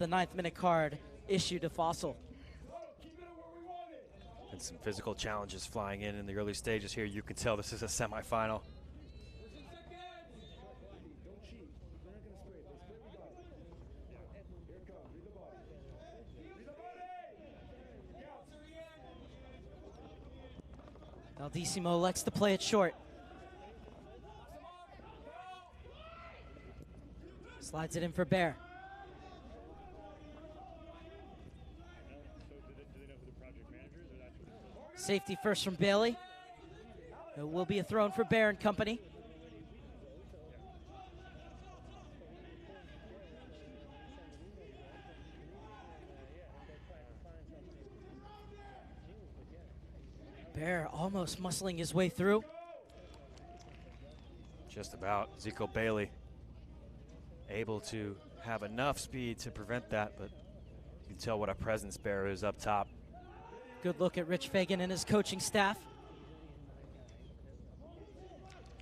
the 9th minute card issued to Fossil. And some physical challenges flying in the early stages here. You can tell this is a semifinal. Valdissimo elects to play it short. Slides it in for Bear. Safety first from Bailey. It will be a throw-in for Bear and company. Bear almost muscling his way through. Just about. Zico Bailey able to have enough speed to prevent that, but you can tell what a presence Bear is up top. Good look at Rich Fagan and his coaching staff.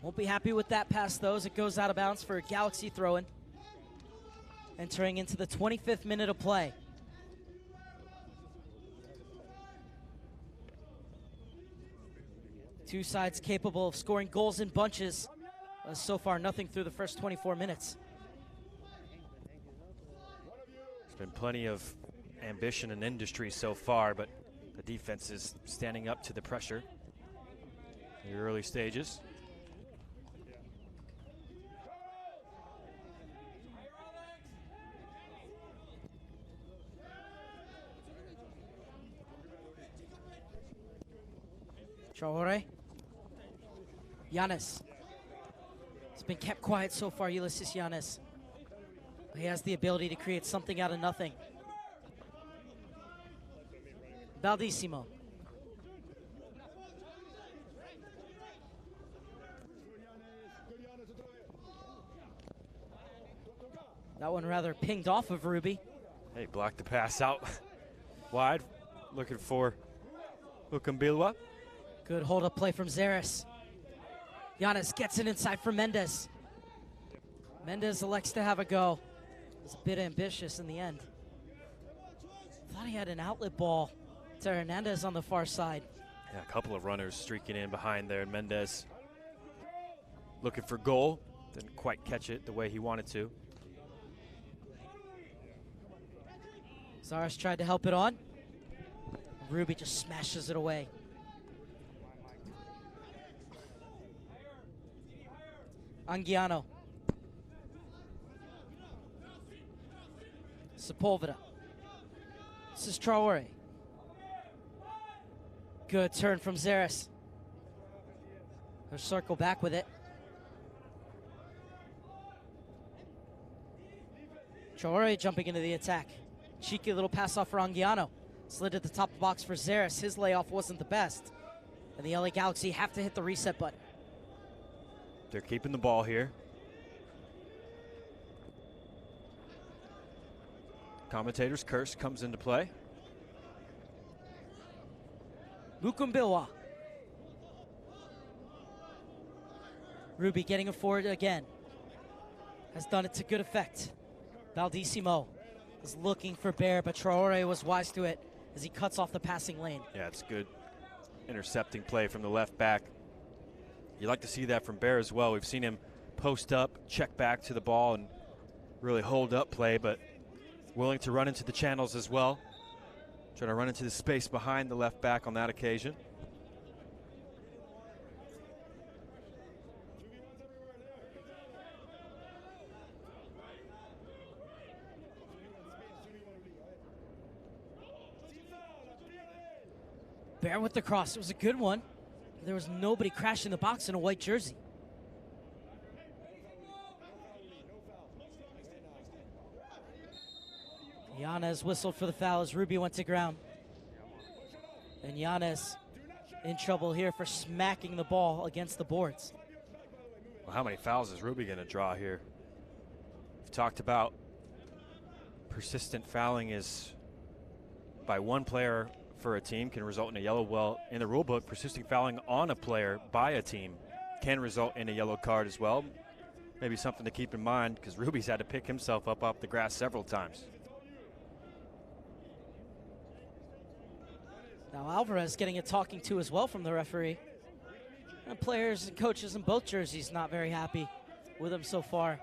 Won't be happy with that pass, though, as it goes out of bounds for a Galaxy throw-in. Entering into the 25th minute of play. Two sides capable of scoring goals in bunches. So far, nothing through the first 24 minutes. There's been plenty of ambition and industry so far, but the defense is standing up to the pressure in the early stages. Traore. Yannis. It's been kept quiet so far, Ulysses Yannis. He has the ability to create something out of nothing. Valdissimo. That one rather pinged off of Ruby. Hey, blocked the pass out wide. Looking for Ukambilwa. Good hold-up play from Zaris. Yannis gets it inside for Mendez. Mendez elects to have a go. It's a bit ambitious in the end. Thought he had an outlet ball to Hernandez on the far side. Yeah, a couple of runners streaking in behind there. Mendez looking for goal. Didn't quite catch it the way he wanted to. Zaris tried to help it on. Ruby just smashes it away. Anguiano. Sepulveda. This is Traore. Good turn from Zaris. He'll circle back with it. Traore jumping into the attack. Cheeky little pass off for Anguiano. Slid at the top of the box for Zaris. His layoff wasn't the best. And the LA Galaxy have to hit the reset button. They're keeping the ball here. Commentator's curse comes into play. Mukumbilwa. Ruby getting it forward again. Has done it to good effect. Valdissimo is looking for Bear, but Traore was wise to it as he cuts off the passing lane. Yeah, it's good intercepting play from the left back. You like to see that from Bear as well. We've seen him post up, check back to the ball, and really hold up play, but willing to run into the channels as well. Trying to run into the space behind the left back on that occasion. Bear with the cross. It was a good one. There was nobody crashing the box in a white jersey. Yanez whistled for the foul as Ruby went to ground. And Yanez in trouble here for smacking the ball against the boards. Well, how many fouls is Ruby going to draw here? We've talked about persistent fouling is by one player for a team can result in a yellow. Well, in the rule book, persistent fouling on a player by a team can result in a yellow card as well. Maybe something to keep in mind because Ruby's had to pick himself up off the grass several times. Now Alvarez getting a talking to as well from the referee. And players and coaches in both jerseys not very happy with him so far.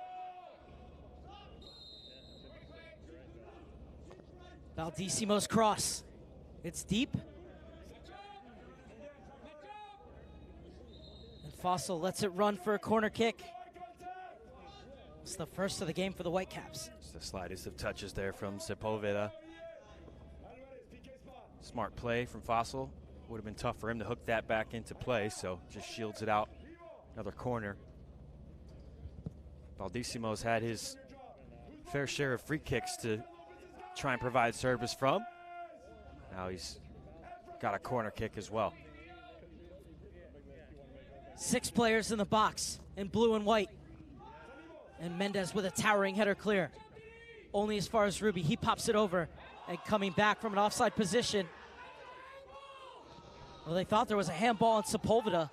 Baldissimo's cross. It's deep. And Fossil lets it run for a corner kick. It's the first of the game for the Whitecaps. It's the slightest of touches there from Sepulveda. Smart play from Fossil. Would have been tough for him to hook that back into play, so just shields it out. Another corner. Baldissimo's had his fair share of free kicks to try and provide service from. Now he's got a corner kick as well. 6 players in the box in blue and white. And Mendez with a towering header clear. Only as far as Ruby. He pops it over and coming back from an offside position. Well, they thought there was a handball on Sepulveda.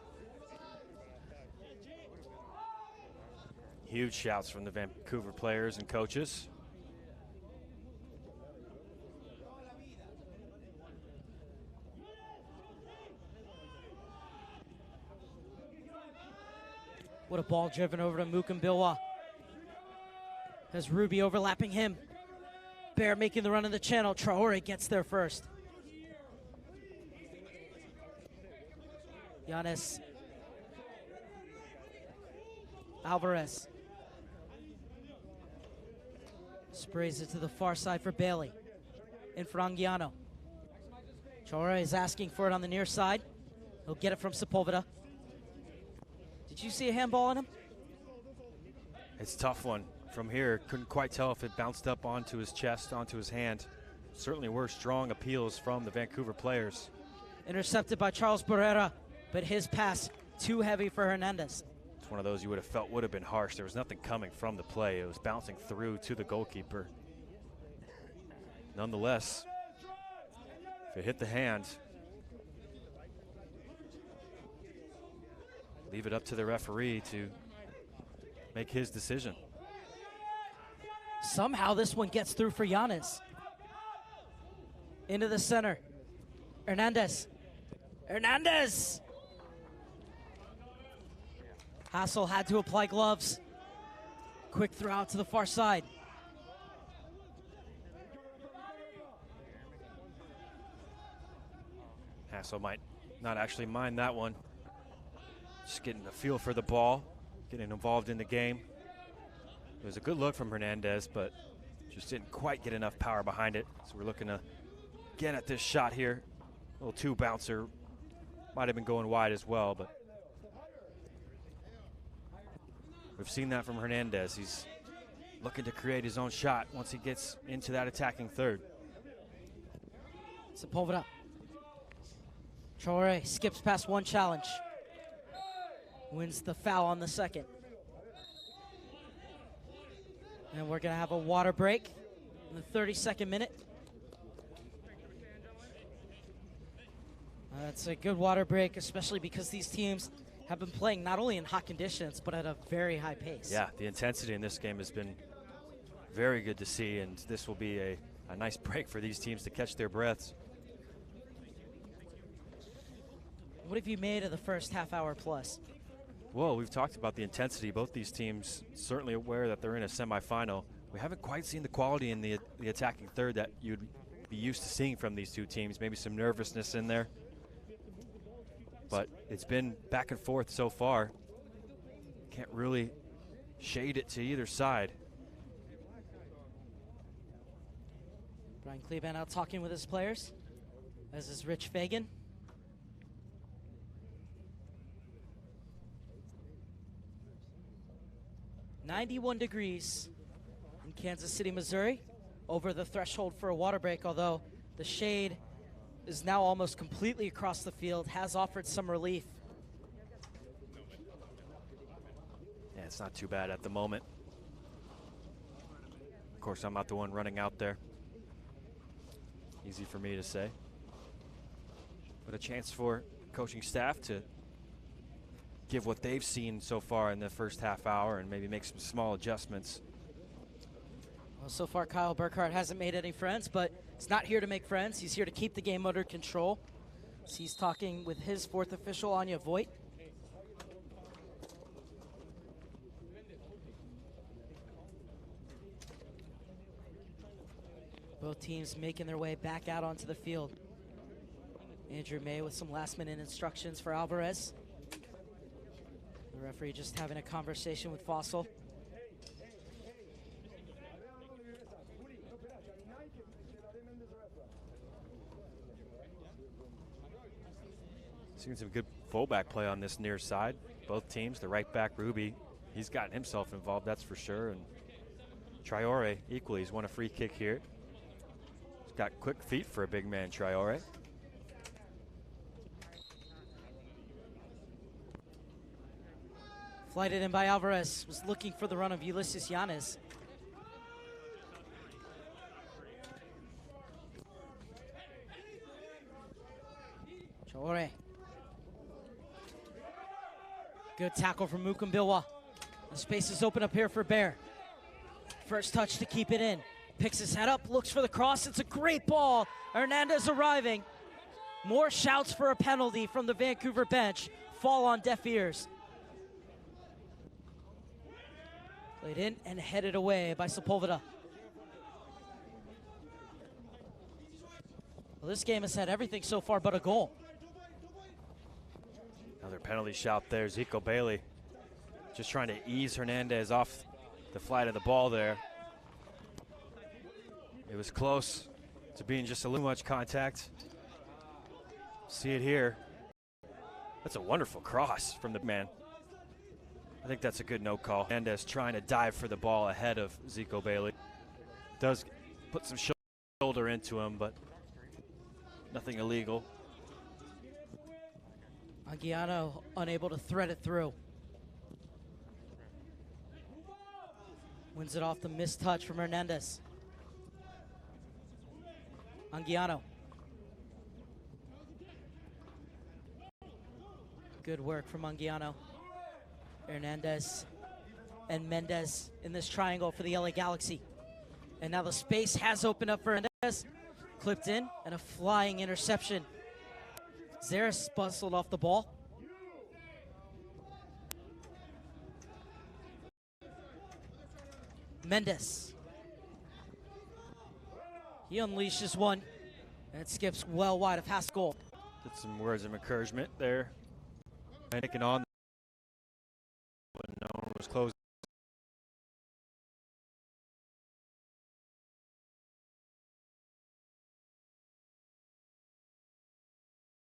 Huge shouts from the Vancouver players and coaches. What a ball driven over to Mukambilwa. Has Ruby overlapping him. Bear making the run in the channel. Traore gets there first. Giannis. Alvarez. Sprays it to the far side for Bailey. In for Anguiano. Traore is asking for it on the near side. He'll get it from Sepulveda. Did you see a handball on him? It's a tough one. From here, couldn't quite tell if it bounced up onto his chest, onto his hand. Certainly were strong appeals from the Vancouver players. Intercepted by Charles Barrera, but his pass too heavy for Hernandez. It's one of those you would have felt would have been harsh. There was nothing coming from the play. It was bouncing through to the goalkeeper. Nonetheless, if it hit the hand, leave it up to the referee to make his decision. Somehow this one gets through for Giannis. Into the center. Hernandez. Hernandez! Hassel had to apply gloves. Quick throw out to the far side. Hassel might not actually mind that one. Just getting a feel for the ball, getting involved in the game. It was a good look from Hernandez, but just didn't quite get enough power behind it. So we're looking to get at this shot here. A little two bouncer. Might have been going wide as well, but we've seen that from Hernandez. He's looking to create his own shot once he gets into that attacking third. Sepulveda. Traore skips past one challenge. Wins the foul on the second. And we're going to have a water break in the 32nd minute. That's a good water break, especially because these teams have been playing not only in hot conditions, but at a very high pace. Yeah, the intensity in this game has been very good to see, and this will be a nice break for these teams to catch their breaths. What have you made of the first half hour plus? Well, we've talked about the intensity. Both these teams certainly aware that they're in a semifinal. We haven't quite seen the quality in the attacking third that you'd be used to seeing from these two teams. Maybe some nervousness in there. But it's been back and forth so far. Can't really shade it to either side. Brian Kleban out talking with his players, as is Rich Fagan. "91 degrees in Kansas City, Missouri, over the threshold for a water break, although the shade is now almost completely across the field, has offered some relief. Yeah, it's not too bad at the moment. Of course, I'm not the one running out there. Easy for me to say. But a chance for coaching staff to give what they've seen so far in the first half hour and maybe make some small adjustments. Well, so far Kyle Burkhart hasn't made any friends, but he's not here to make friends. He's here to keep the game under control. So he's talking with his fourth official, Anya Voigt. Both teams making their way back out onto the field. Andrew May with some last-minute instructions for Alvarez. The referee just having a conversation with Fossil. Seeing some good fullback play on this near side. Both teams, the right back, Ruby, he's gotten himself involved, that's for sure. And Traore, equally, he's won a free kick here. He's got quick feet for a big man, Traore. Flighted in by Alvarez, was looking for the run of Ulysses Yanez. Traore. Good tackle from Mukumbilwa. The space is open up here for Bear. First touch to keep it in. Picks his head up, looks for the cross. It's a great ball. Hernandez arriving. More shouts for a penalty from the Vancouver bench. Fall on deaf ears. Played in and headed away by Sepulveda. Well, this game has had everything so far but a goal. Another penalty shout there. Zico Bailey just trying to ease Hernandez off the flight of the ball there. It was close to being just a little much contact. See it here. That's a wonderful cross from the man. I think that's a good no call. Hernandez trying to dive for the ball ahead of Zico Bailey. Does put some shoulder into him, but nothing illegal. Anguiano unable to thread it through. Wins it off the missed touch from Hernandez. Anguiano. Good work from Anguiano. Hernandez and Mendez in this triangle for the LA Galaxy. And now the space has opened up for Hernandez. Clipped in and a flying interception. Zaris bustled off the ball. Mendez. He unleashes one and skips well wide of Haskell. Did some words of encouragement there. Taking on when no one was close.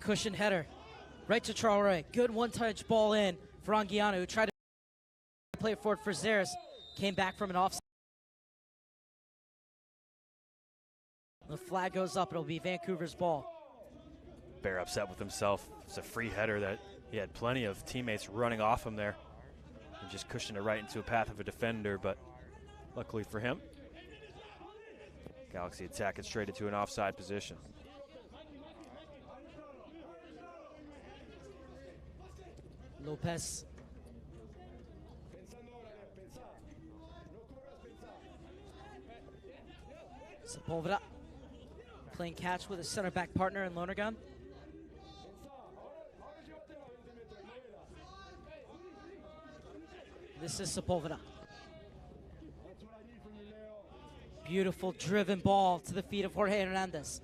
Cushion header right to Traore. Good one-touch ball in for Anguiano, who tried to play it forward for Zaris. Came back from an offside. The flag goes up. It'll be Vancouver's ball. Bear upset with himself. It's a free header that he had plenty of teammates running off him there. And just cushioned it right into a path of a defender, but luckily for him, Galaxy attacking straight into an offside position. Lopez. Sepulveda playing catch with his center back partner in Lonergan. This is Sepulveda. Beautiful driven ball to the feet of Jorge Hernandez.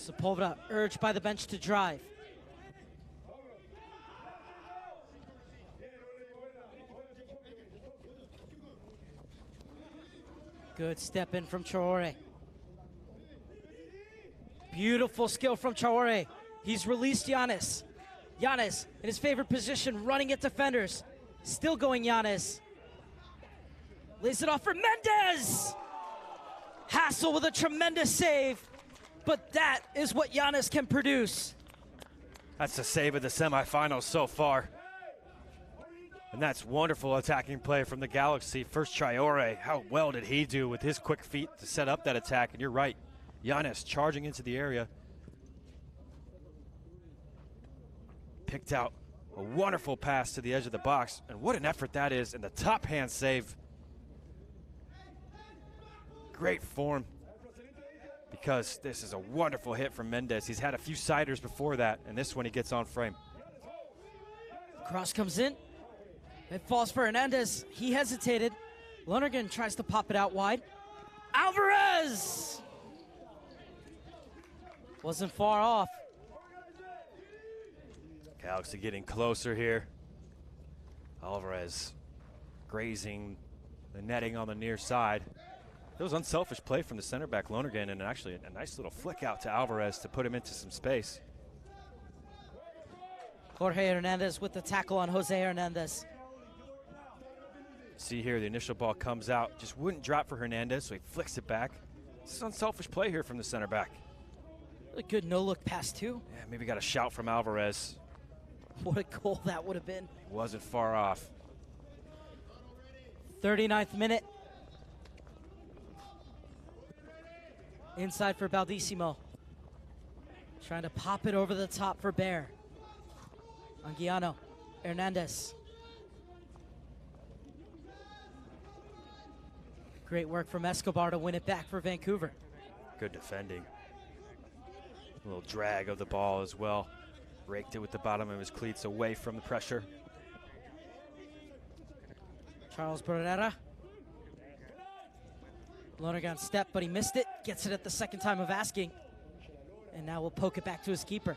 Sepulveda urged by the bench to drive. Good step in from Traore. Beautiful skill from Traore. He's released Yanez. Yanez in his favorite position, running at defenders. Still going Yanez. Lays it off for Mendez. Hassel with a tremendous save. But that is what Yanez can produce. That's the save of the semifinals so far. And that's wonderful attacking play from the Galaxy. First Traore, how well did he do with his quick feet to set up that attack? And you're right, Giannis charging into the area. Picked out a wonderful pass to the edge of the box, and what an effort that is, and the top hand save. Great form, because this is a wonderful hit from Mendez. He's had a few siders before that, and this one he gets on frame. Cross comes in. It falls for Hernandez. He hesitated. Lonergan tries to pop it out wide. Alvarez! Wasn't far off. Galaxy getting closer here. Alvarez grazing the netting on the near side. It was unselfish play from the center back Lonergan, and actually a nice little flick out to Alvarez to put him into some space. Jorge Hernandez with the tackle on Jose Hernandez. See here, the initial ball comes out, just wouldn't drop for Hernandez, so he flicks it back. This is unselfish play here from the center back. A good no-look pass, too. Yeah, maybe got a shout from Alvarez. What a goal that would have been. Wasn't far off. 39th minute. Inside for Baldissimo. Trying to pop it over the top for Bear. Anguiano. Hernandez. Great work from Escobar to win it back for Vancouver. Good defending. A little drag of the ball as well. Raked it with the bottom of his cleats away from the pressure. Charles Barrera. Lonergan step, but he missed it. Gets it at the second time of asking. And now we'll poke it back to his keeper.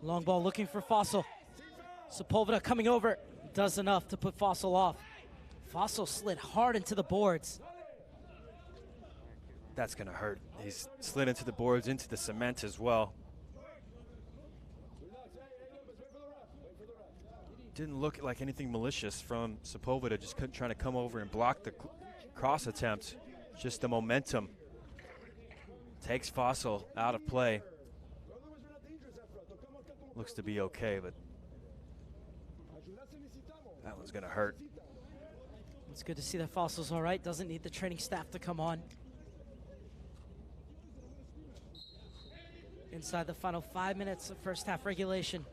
Long ball looking for Fossil. Sepulveda coming over. Does enough to put Fossil off. Fossil slid hard into the boards. That's going to hurt. He's slid into the boards, into the cement as well. Didn't look like anything malicious from Sepulveda, just trying to come over and block the cross attempt. Just the momentum takes Fossil out of play. Looks to be okay, but that one's going to hurt. It's good to see that Fossil's all right. Doesn't need the training staff to come on. Inside the final 5 minutes of first half regulation.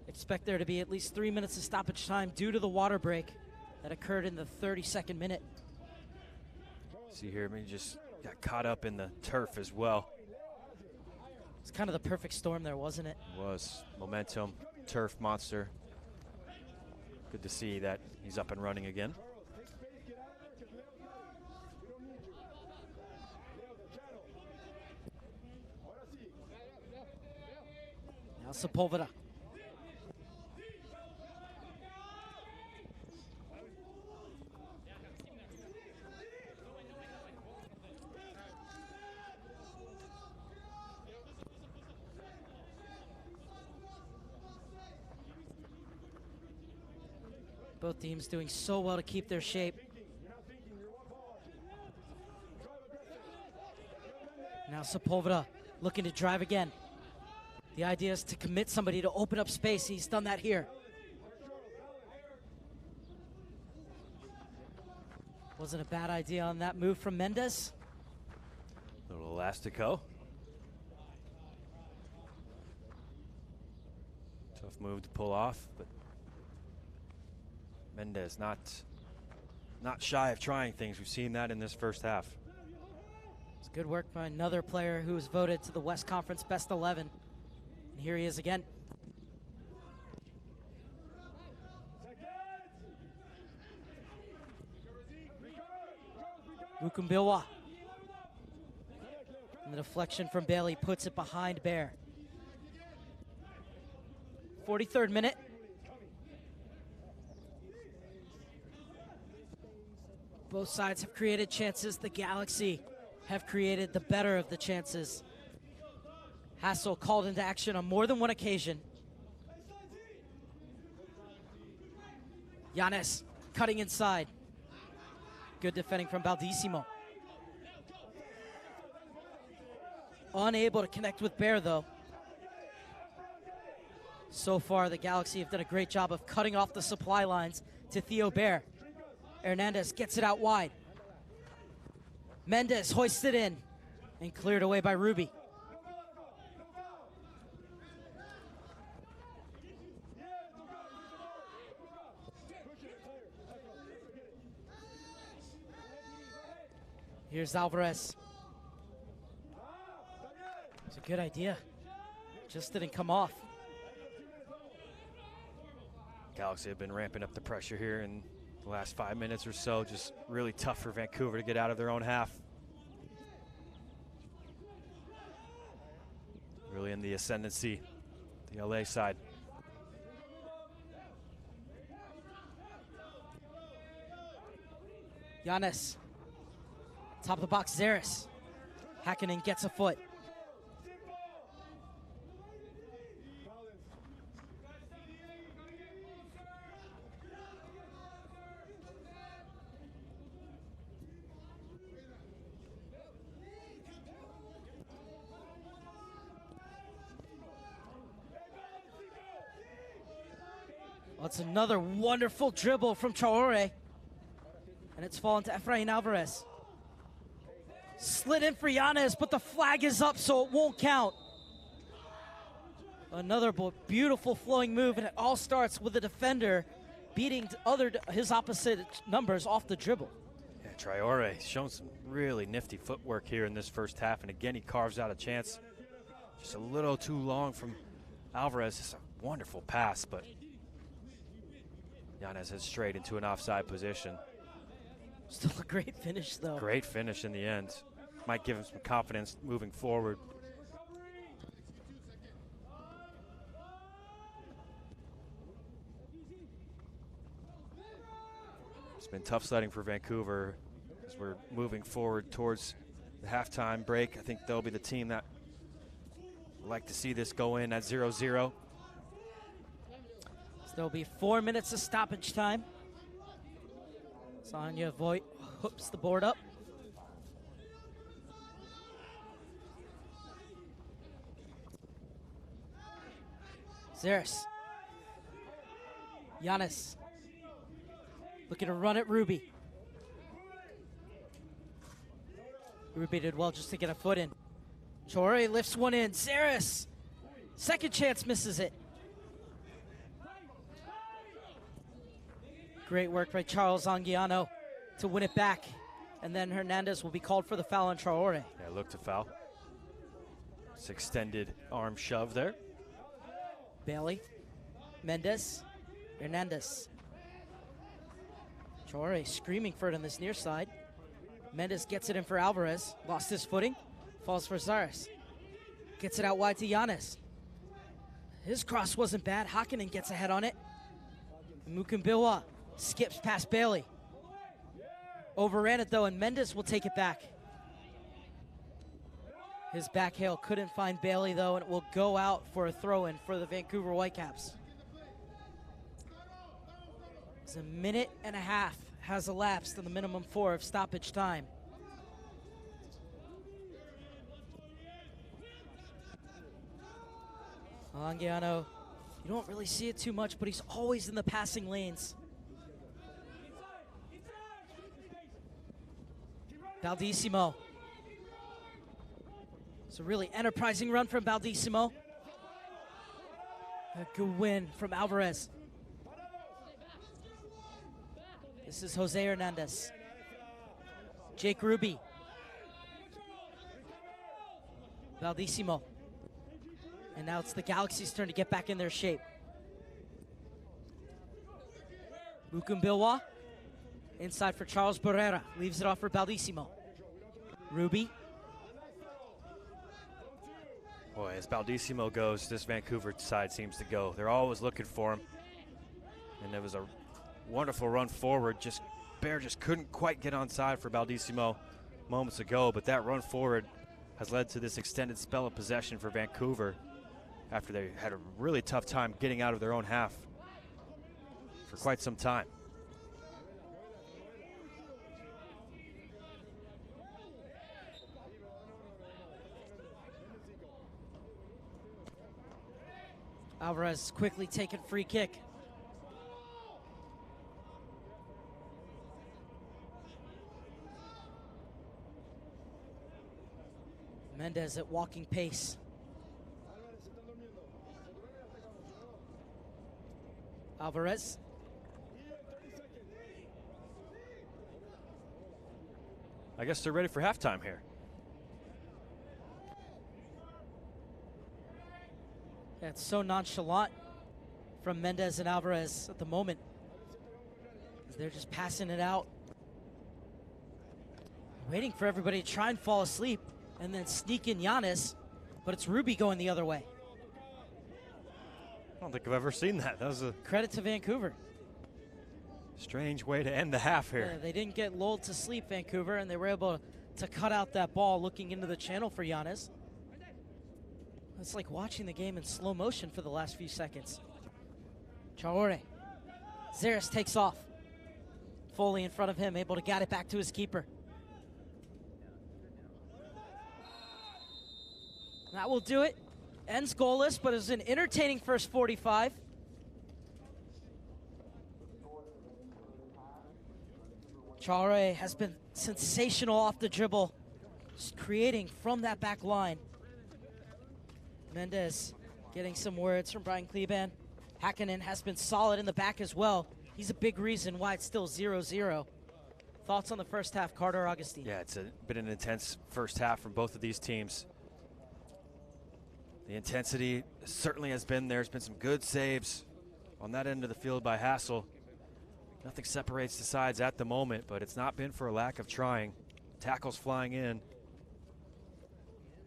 Expect there to be at least 3 minutes of stoppage time due to the water break that occurred in the 32nd minute. See here, he just got caught up in the turf as well. It's kind of the perfect storm there, wasn't it? It was. Momentum, turf monster. Good to see that he's up and running again. Now Sepulveda. Both teams doing so well to keep their shape. Now Sepulveda looking to drive again. The idea is to commit somebody to open up space. He's done that here. Wasn't a bad idea on that move from Mendez. Little elastico. Tough move to pull off, but Mendez not shy of trying things. We've seen that in this first half. It's good work by another player who was voted to the West Conference Best 11. And here he is again. Mukumbilwa. And the deflection from Bailey puts it behind Bear. 43rd minute. Both sides have created chances. The Galaxy have created the better of the chances. Hassel called into action on more than one occasion. Giannis cutting inside. Good defending from Baldissimo. Unable to connect with Bear, though. So far, the Galaxy have done a great job of cutting off the supply lines to Theo Bear. Hernandez gets it out wide. Mendez hoists it in and cleared away by Ruby. Here's Alvarez. It's a good idea. Just didn't come off. Galaxy have been ramping up the pressure here in the last 5 minutes or so. Just really tough for Vancouver to get out of their own half. Really in the ascendancy, the LA side. Giannis. Top of the box, Zaris. Hakkinen gets a foot. That's another wonderful dribble from Traore. And it's fallen to Efrain Alvarez. Slid in for Yanez, but the flag is up, so it won't count. Another beautiful flowing move, and it all starts with the defender beating his opposite numbers off the dribble. Yeah, Traore shown some really nifty footwork here in this first half, and again, he carves out a chance. Just a little too long from Alvarez. It's a wonderful pass, but Yanez heads straight into an offside position. Still a great finish, though. Great finish in the end. Might give him some confidence moving forward. It's been tough sledding for Vancouver as we're moving forward towards the halftime break. I think they'll be the team that would like to see this go in at 0-0. So there'll be 4 minutes of stoppage time. Sonya Voigt hooks the board up. Zaris. Giannis. Looking to run at Ruby. Ruby did well just to get a foot in. Traore lifts one in. Zaris. Second chance, misses it. Great work by Charles Anguiano to win it back. And then Hernandez will be called for the foul on Traore. Yeah, look to foul. It's extended arm shove there. Bailey, Mendez, Hernandez. Traore screaming for it on this near side. Mendez gets it in for Alvarez. Lost his footing. Falls for Zaris. Gets it out wide to Giannis. His cross wasn't bad. Hakkinen gets ahead on it. Mukumbiwa skips past Bailey. Overran it though, and Mendez will take it back. His back heel couldn't find Bailey though, and it will go out for a throw-in for the Vancouver Whitecaps. It's a minute and a half has elapsed in the minimum 4 of stoppage time. Anguiano, you don't really see it too much, but he's always in the passing lanes. Baldissimo. It's a really enterprising run from Baldissimo. A good win from Alvarez. This is Jose Hernandez. Jake Ruby. Baldissimo. And now it's the Galaxy's turn to get back in their shape. Mukumbiwa. Inside for Charles Barrera. Leaves it off for Baldissimo. Ruby. Boy, as Baldissimo goes, this Vancouver side seems to go. They're always looking for him. And it was a wonderful run forward. Bear just couldn't quite get onside for Baldissimo moments ago, but that run forward has led to this extended spell of possession for Vancouver after they had a really tough time getting out of their own half for quite some time. Alvarez quickly taking free kick. Mendez at walking pace. Alvarez. I guess they're ready for halftime here. Yeah, it's so nonchalant from Mendez and Alvarez at the moment. They're just passing it out. Waiting for everybody to try and fall asleep and then sneak in Giannis, but it's Ruby going the other way. I don't think I've ever seen that. That was a credit to Vancouver. Strange way to end the half here. Yeah, they didn't get lulled to sleep, Vancouver, and they were able to cut out that ball looking into the channel for Giannis. It's like watching the game in slow motion for the last few seconds. Traore. Zeres takes off. Foley in front of him, able to get it back to his keeper. That will do it. Ends goalless, but it was an entertaining first 45. Traore has been sensational off the dribble, just creating from that back line. Mendez getting some words from Brian Kleban. Hakkinen has been solid in the back as well. He's a big reason why it's still 0-0. Thoughts on the first half, Carter Augustine? Yeah, it's been an intense first half from both of these teams. The intensity certainly has been there. There's been some good saves on that end of the field by Hassel. Nothing separates the sides at the moment, but it's not been for a lack of trying. Tackles flying in.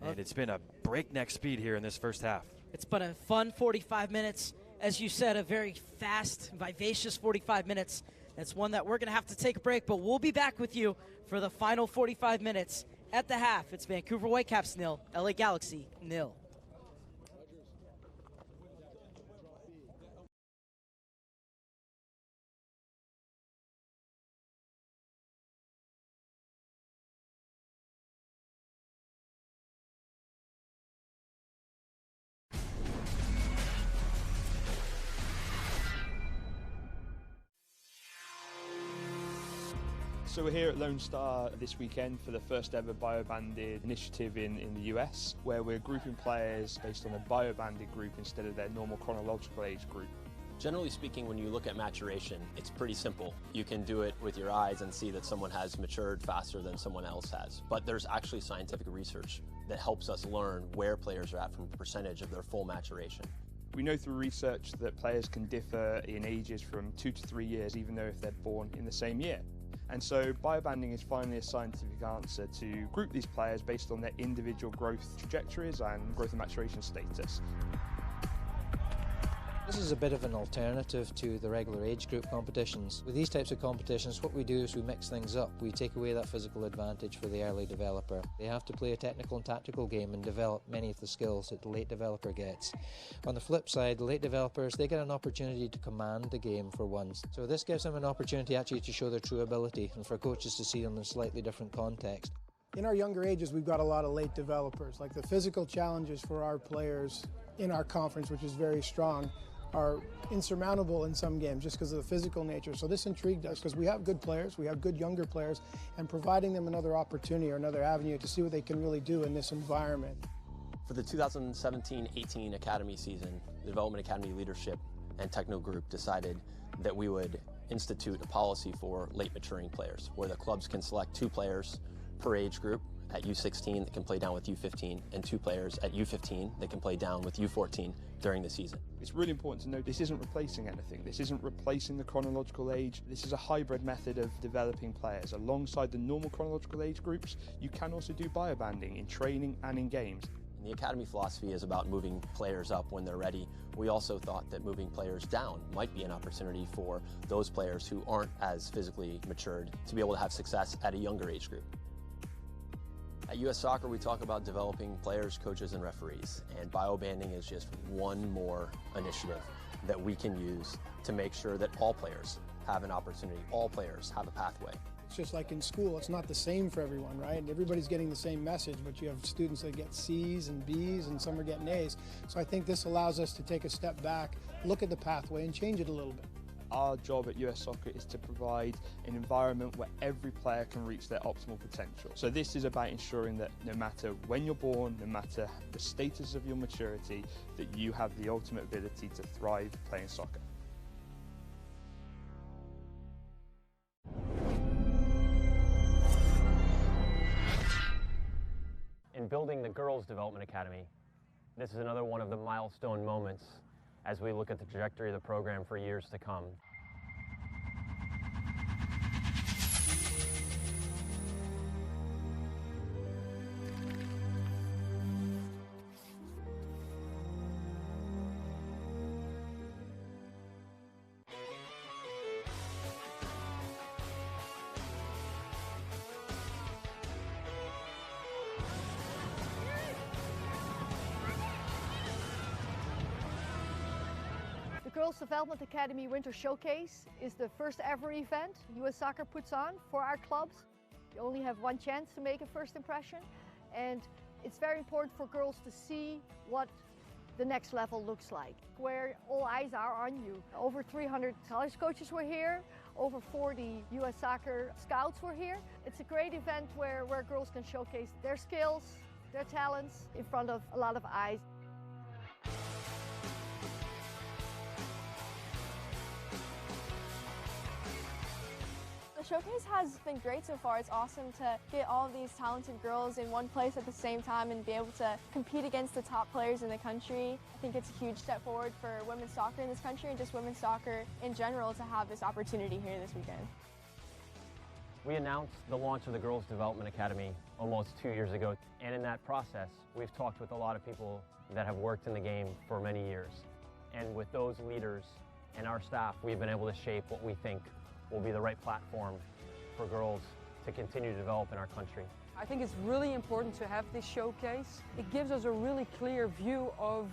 And it's been a breakneck speed here in this first half. It's been a fun 45 minutes. As you said, a very fast, vivacious 45 minutes. It's one that we're going to have to take a break, but we'll be back with you for the final 45 minutes. At the half, it's Vancouver Whitecaps 0, LA Galaxy 0. So we're here at Lone Star this weekend for the first ever biobanded initiative in the US, where we're grouping players based on a biobanded group instead of their normal chronological age group. Generally speaking, when you look at maturation, it's pretty simple. You can do it with your eyes and see that someone has matured faster than someone else has. But there's actually scientific research that helps us learn where players are at from a percentage of their full maturation. We know through research that players can differ in ages from 2 to 3 years, even though if they're born in the same year. And so biobanding is finally a scientific answer to group these players based on their individual growth trajectories and growth and maturation status. This is a bit of an alternative to the regular age group competitions. With these types of competitions, what we do is we mix things up. We take away that physical advantage for the early developer. They have to play a technical and tactical game and develop many of the skills that the late developer gets. On the flip side, the late developers, they get an opportunity to command the game for once. So this gives them an opportunity actually to show their true ability and for coaches to see them in a slightly different context. In our younger ages, we've got a lot of late developers. Like the physical challenges for our players in our conference, which is very strong, are insurmountable in some games just because of the physical nature. So this intrigued us because we have good players, we have good younger players, and providing them another opportunity or another avenue to see what they can really do in this environment. For the 2017-18 Academy season, the Development Academy Leadership and Techno Group decided that we would institute a policy for late maturing players, where the clubs can select 2 players per age group at U16 that can play down with U15, and 2 players at U15 that can play down with U14 during the season. It's really important to note this isn't replacing anything. This isn't replacing the chronological age. This is a hybrid method of developing players. Alongside the normal chronological age groups, you can also do biobanding in training and in games. The Academy philosophy is about moving players up when they're ready. We also thought that moving players down might be an opportunity for those players who aren't as physically matured to be able to have success at a younger age group. At US Soccer, we talk about developing players, coaches, and referees, and biobanding is just one more initiative that we can use to make sure that all players have an opportunity, all players have a pathway It's just like in school, it's not the same for everyone, right? Everybody's getting the same message, but you have students that get C's and B's and some are getting A's. So I think this allows us to take a step back, look at the pathway and change it a little bit. Our job at US Soccer is to provide an environment where every player can reach their optimal potential. So this is about ensuring that no matter when you're born, no matter the status of your maturity, that you have the ultimate ability to thrive playing soccer. In building the Girls Development Academy, this is another one of the milestone moments as we look at the trajectory of the program for years to come. The Girls Development Academy Winter Showcase is the first ever event US Soccer puts on for our clubs. You only have one chance to make a first impression, and it's very important for girls to see what the next level looks like, where all eyes are on you. Over 300 college coaches were here, over 40 US Soccer scouts were here. It's a great event where girls can showcase their skills, their talents in front of a lot of eyes. The showcase has been great so far. It's awesome to get all of these talented girls in one place at the same time and be able to compete against the top players in the country. I think it's a huge step forward for women's soccer in this country and just women's soccer in general to have this opportunity here this weekend. We announced the launch of the Girls Development Academy almost 2 years ago, and in that process, we've talked with a lot of people that have worked in the game for many years. And with those leaders and our staff, we've been able to shape what we think will be the right platform for girls to continue to develop in our country. I think it's really important to have this showcase. It gives us a really clear view of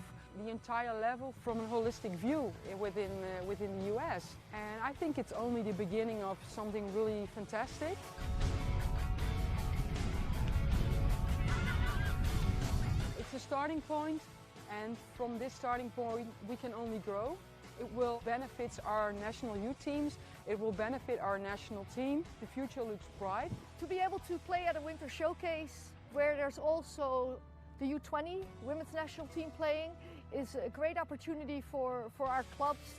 the entire level from a holistic view within the US. And I think it's only the beginning of something really fantastic. It's a starting point, and from this starting point we can only grow. It will benefit our national youth teams. It will benefit our national team. The future looks bright. To be able to play at a winter showcase where there's also the U20 women's national team playing is a great opportunity for our clubs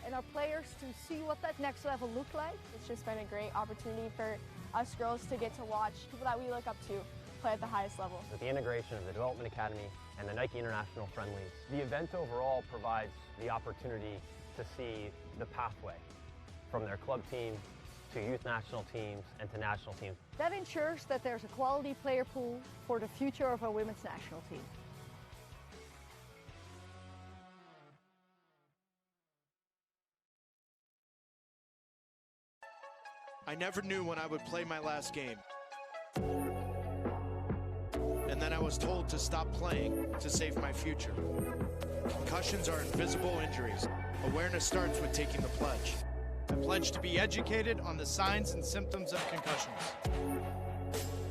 and our players to see what that next level looks like. It's just been a great opportunity for us girls to get to watch people that we look up to play at the highest level. With the integration of the Development Academy and the Nike International Friendlies, the event overall provides the opportunity to see the pathway from their club team to youth national teams and to national teams. That ensures that there's a quality player pool for the future of our women's national team. I never knew when I would play my last game. And then I was told to stop playing to save my future. Concussions are invisible injuries. Awareness starts with taking the pledge. I pledge to be educated on the signs and symptoms of concussions.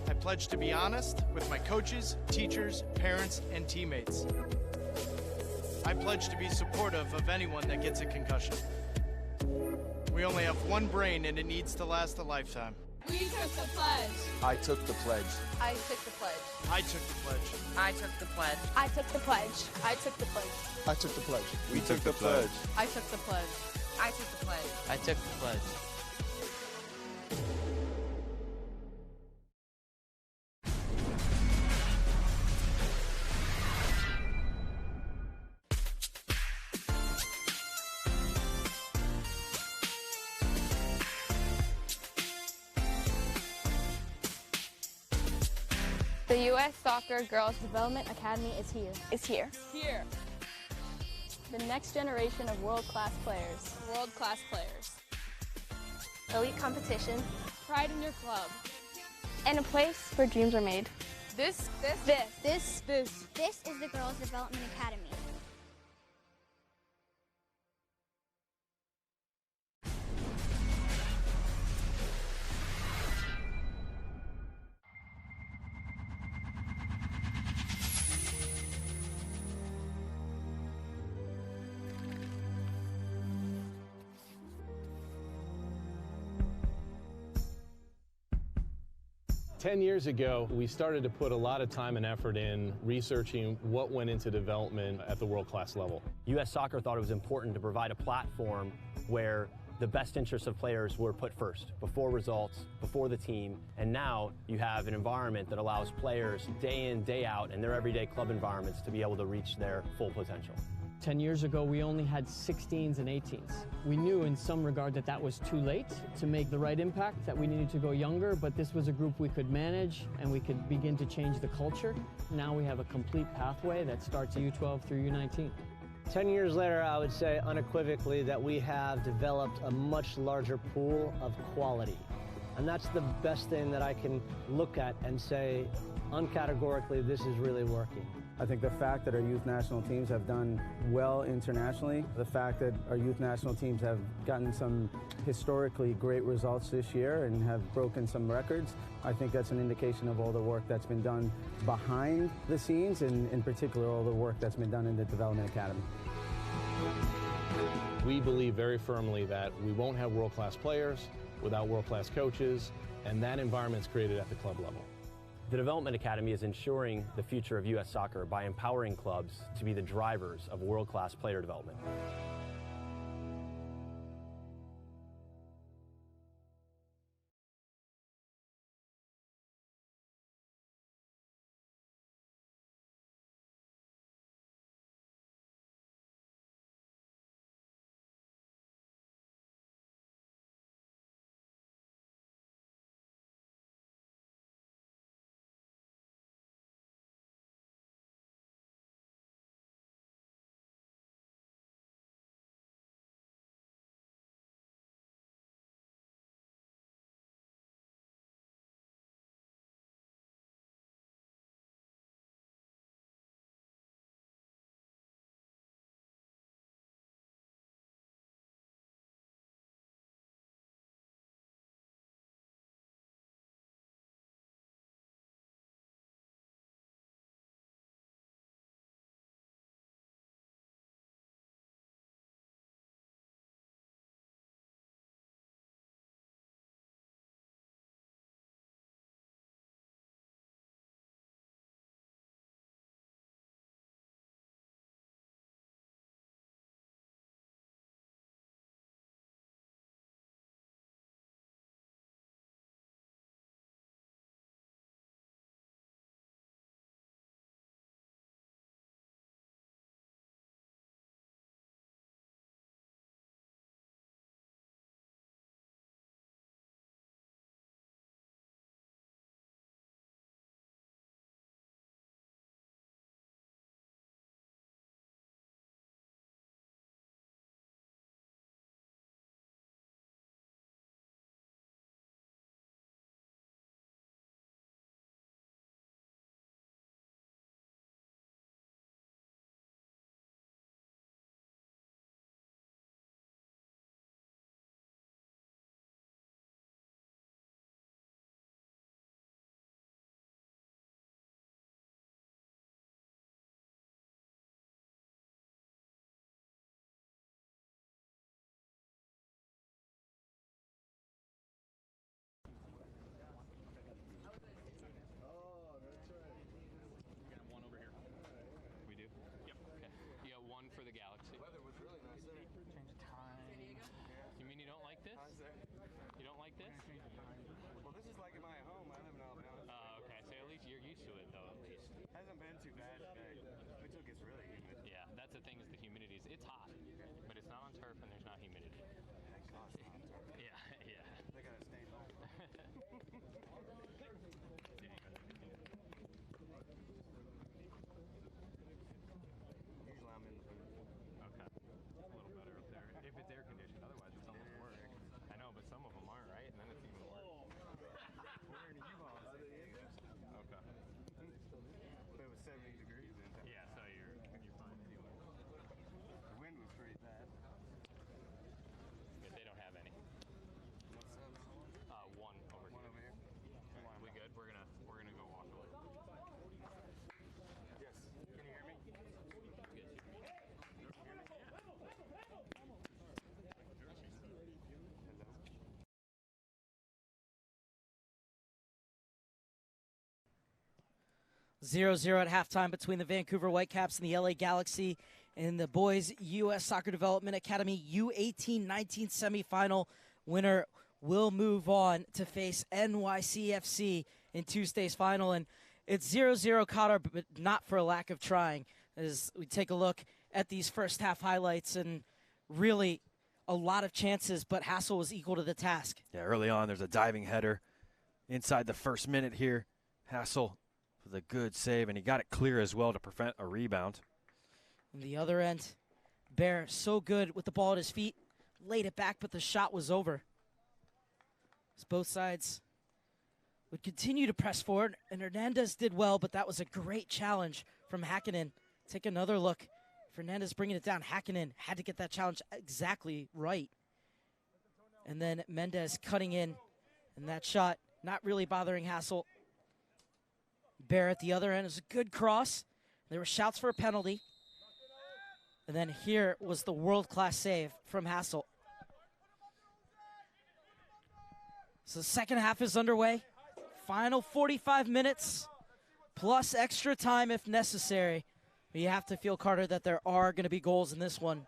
I pledge to be honest with my coaches, teachers, parents, and teammates. I pledge to be supportive of anyone that gets a concussion. We only have one brain and it needs to last a lifetime. We took the pledge. I took the pledge. I took the pledge. I took the pledge. I took the pledge. I took the pledge. I took the pledge. I took the pledge. We took the pledge. I took the pledge. I took the pledge. I took the pledge. The US Soccer Girls Development Academy is here. It's here. Here. The next generation of world-class players. World-class players. Elite competition. Pride in your club. And a place where dreams are made. This is the Girls Development Academy. 10 years ago, we started to put a lot of time and effort in researching what went into development at the world-class level. U.S. Soccer thought it was important to provide a platform where the best interests of players were put first, before results, before the team, and now you have an environment that allows players day in, day out in their everyday club environments to be able to reach their full potential. 10 years ago, we only had 16s and 18s. We knew in some regard that that was too late to make the right impact, that we needed to go younger, but this was a group we could manage and we could begin to change the culture. Now we have a complete pathway that starts at U12 through U19. 10 years later, I would say unequivocally that we have developed a much larger pool of quality. And that's the best thing that I can look at and say, uncategorically, this is really working. I think the fact that our youth national teams have done well internationally, the fact that our youth national teams have gotten some historically great results this year and have broken some records, I think that's an indication of all the work that's been done behind the scenes, and in particular all the work that's been done in the Development Academy. We believe very firmly that we won't have world-class players without world-class coaches, and that environment's created at the club level. The Development Academy is ensuring the future of U.S. soccer by empowering clubs to be the drivers of world-class player development. For the Galaxy. The weather was really nice there. Change the time. You mean you don't like this? You don't like this? Well, this is like my home. I live in Alabama. Oh, okay. So at least you're used to it, though, at least. Hasn't been too bad today. Until it gets really humid. Yeah, that's the thing is the humidity. It's hot, but it's not on turf and there's not humidity. Thank God it's not on turf. Yeah, yeah. They gotta stay home. Usually I'm in the booth. Okay. It's a little better up there. If it's air conditioned, otherwise it's almost worse. I know, but some of them aren't, right? And then it's even worse. We're in a U-Haul. Okay. But it was 70 degrees in there. Yeah, so you're fine anyway. The wind was pretty bad. But they don't have any. 0-0 at halftime between the Vancouver Whitecaps and the LA Galaxy in the Boys U.S. Soccer Development Academy U18-19 semifinal. Winner will move on to face NYCFC in Tuesday's final. And it's 0-0, Cotter, but not for a lack of trying. As we take a look at these first half highlights, and really a lot of chances, but Hassel was equal to the task. Yeah, early on there's a diving header inside the first minute here. Hassel with a good save, and he got it clear as well to prevent a rebound. On the other end, Bear so good with the ball at his feet, laid it back, but the shot was over. As both sides would continue to press forward, and Hernandez did well, but that was a great challenge from Hakkinen. Take another look. Fernandez bringing it down. Hakkinen had to get that challenge exactly right. And then Mendez cutting in, and that shot not really bothering Hassel. Bear at the other end is a good cross. There were shouts for a penalty. And then here was the world-class save from Hassel. So the second half is underway. Final 45 minutes plus extra time if necessary. But you have to feel, Carter, that there are going to be goals in this one,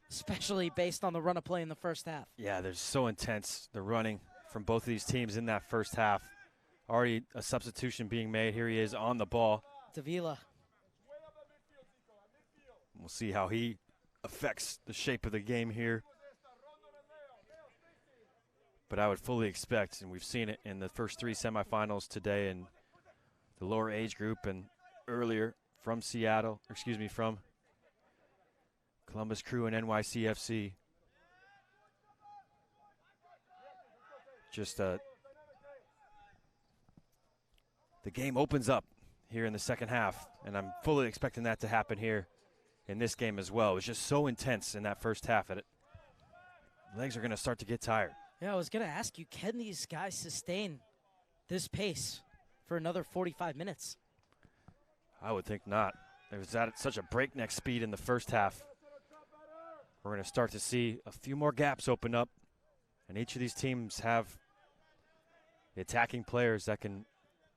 especially based on the run of play in the first half. Yeah, they're so intense, the running from both of these teams in that first half. Already a substitution being made. Here he is on the ball. Davila. We'll see how he affects the shape of the game here. But I would fully expect, and we've seen it in the first three semifinals today in the lower age group and earlier from from Columbus Crew and NYCFC. Just the game opens up here in the second half, and I'm fully expecting that to happen here in this game as well. It was just so intense in that first half that legs are going to start to get tired. Yeah, I was going to ask you, can these guys sustain this pace for another 45 minutes? I would think not. There was at such a breakneck speed in the first half. We're going to start to see a few more gaps open up, and each of these teams have the attacking players that can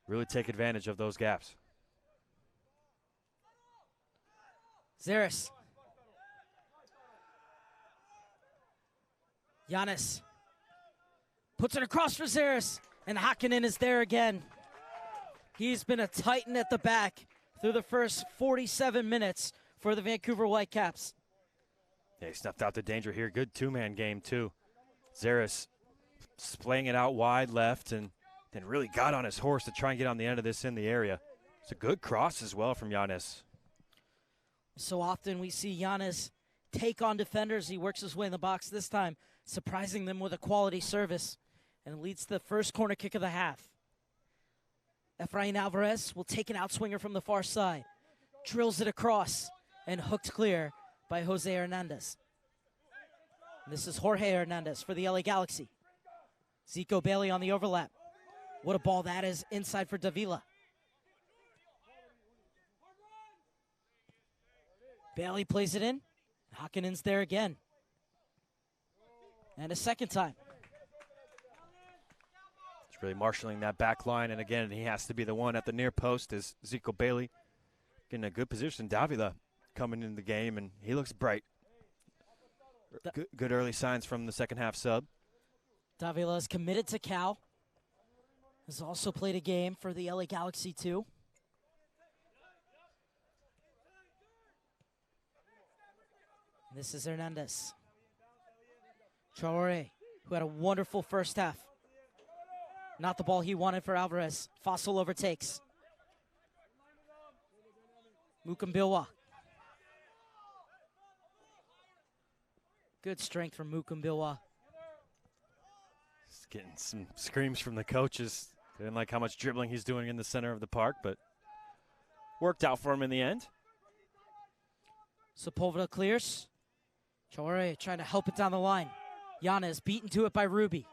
really take advantage of those gaps. Zaris. Giannis puts it across for Zaris, and Hakkinen is there again. He's been a titan at the back through the first 47 minutes for the Vancouver Whitecaps. Yeah, he snuffed out the danger here. Good two-man game, too. Zaris splaying it out wide left and then really got on his horse to try and get on the end of this in the area. It's a good cross as well from Giannis. So often we see Giannis take on defenders. He works his way in the box this time, surprising them with a quality service, and it leads to the first corner kick of the half. Efrain Alvarez will take an outswinger from the far side, drills it across, and hooked clear by Jose Hernandez. And this is Jorge Hernandez for the LA Galaxy. Zico Bailey on the overlap. What a ball that is inside for Davila. Bailey plays it in. Hakkinen's there again. And a second time. It's really marshaling that back line, and again, he has to be the one at the near post as Zico Bailey getting a good position. Davila coming into the game, and he looks bright. Good early signs from the second half sub. Davila is committed to Cal. Has also played a game for the LA Galaxy too. This is Hernandez. Traore, who had a wonderful first half. Not the ball he wanted for Alvarez. Fossil overtakes. Mukambilwa. Good strength from Mukambilwa. He's getting some screams from the coaches. They didn't like how much dribbling he's doing in the center of the park, but worked out for him in the end. Sepulveda clears. Traore trying to help it down the line. Giannis beaten to it by Ruby.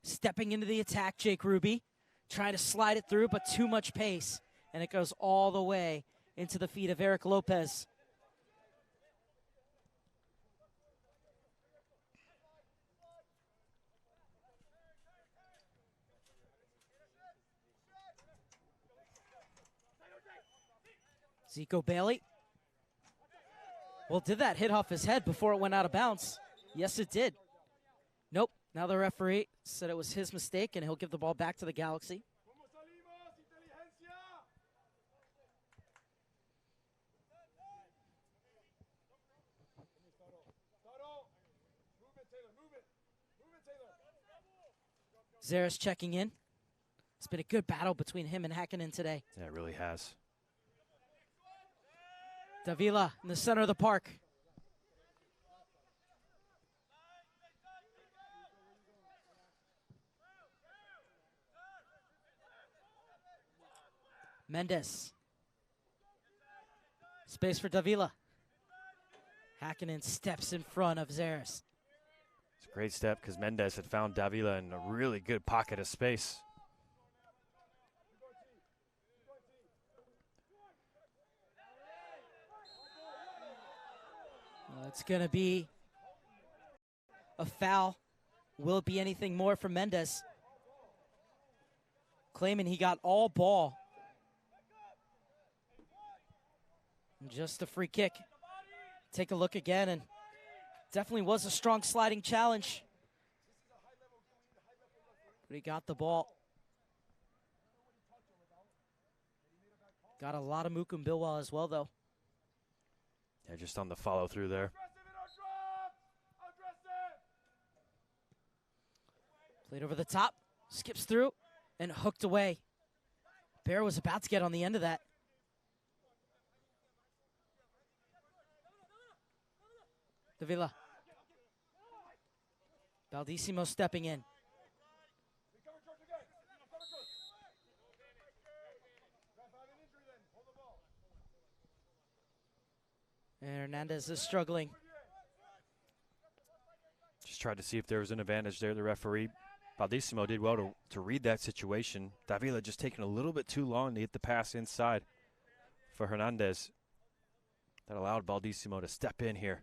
Stepping into the attack, Jake Ruby. Trying to slide it through, but too much pace. And it goes all the way into the feet of Eric Lopez. Zico Bailey. Well, did that hit off his head before it went out of bounds? Yes, it did. Nope. Now the referee said it was his mistake, and he'll give the ball back to the Galaxy. Zaris checking in. It's been a good battle between him and Hakkinen today. Yeah, it really has. Davila in the center of the park. Mendes. Space for Davila. Hakkinen steps in front of Zaris. It's a great step because Mendes had found Davila in a really good pocket of space. Well, it's going to be a foul. Will it be anything more for Mendes? Claiming he got all ball. And just a free kick. Take a look again, and definitely was a strong sliding challenge. But he got the ball. Got a lot of Mukumbilwa as well, though. Yeah, just on the follow through there. Played over the top, skips through, and hooked away. Bear was about to get on the end of that. Davila. Baldissimo stepping in. And Hernandez is struggling. Just tried to see if there was an advantage there. The referee, Baldissimo, did well to read that situation. Davila just taking a little bit too long to get the pass inside for Hernandez. That allowed Baldissimo to step in here.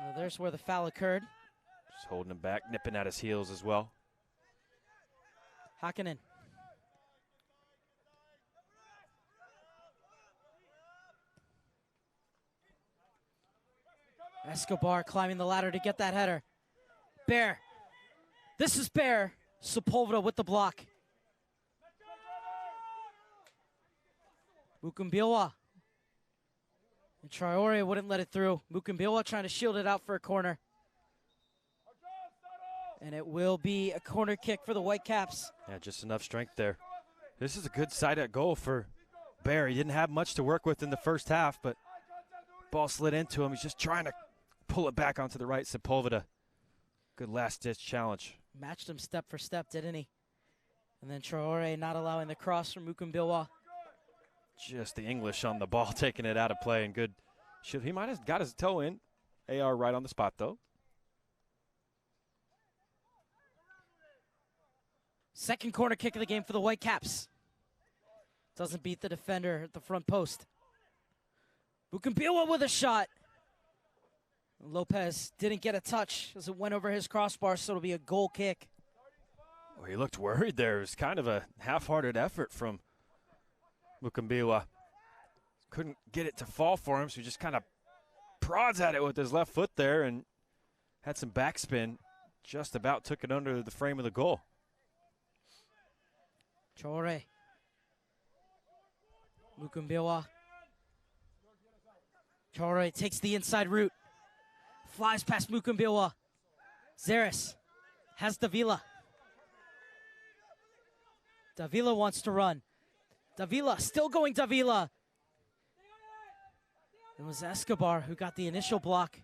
Well, there's where the foul occurred. Just holding him back, nipping at his heels as well. Hakkinen. Escobar climbing the ladder to get that header. Bear. This is Bear. Sepulveda with the block. Mukumbilwa. And Traore wouldn't let it through. Mukumbilwa trying to shield it out for a corner. And it will be a corner kick for the Whitecaps. Yeah, just enough strength there. This is a good side at goal for Bear. He didn't have much to work with in the first half, but ball slid into him. He's just trying to pull it back onto the right. Sepulveda. Good last-ditch challenge. Matched him step for step, didn't he? And then Traore not allowing the cross from Mukumbilwa. Just the English on the ball, taking it out of play, and good. He might have got his toe in. AR right on the spot, though. Second corner kick of the game for the Whitecaps. Doesn't beat the defender at the front post. Mukumbilwa with a shot. Lopez didn't get a touch as it went over his crossbar, so it'll be a goal kick. Well, he looked worried there. It was kind of a half-hearted effort from Mukumbilwa. Couldn't get it to fall for him, so he just kind of prods at it with his left foot there and had some backspin. Just about took it under the frame of the goal. Traore. Mukumbilwa. Traore takes the inside route. Flies past Mukumbilwa. Zaris has Davila. Davila wants to run. Davila still going Davila. It was Escobar who got the initial block.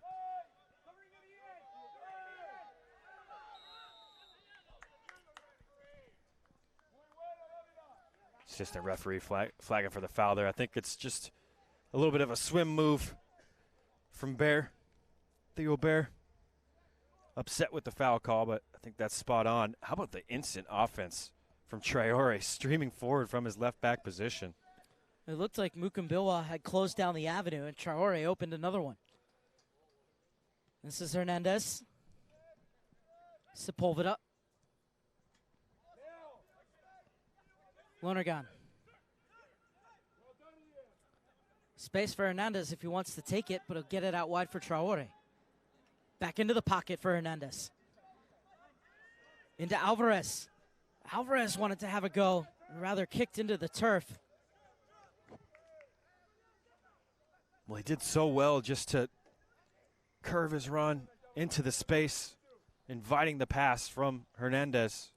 Assistant referee flagging for the foul there. I think it's just a little bit of a swim move from Bear. Theo Bear. Upset with the foul call, but I think that's spot on. How about the instant offense from Traore streaming forward from his left back position? It looked like Mukumbilwa had closed down the avenue, and Traore opened another one. This is Hernandez. Sepulveda. Lonergan. Space for Hernandez if he wants to take it, but he'll get it out wide for Traore. Back into the pocket for Hernandez. Into Alvarez. Alvarez wanted to have a go, rather kicked into the turf. Well, he did so well just to curve his run into the space, inviting the pass from Hernandez.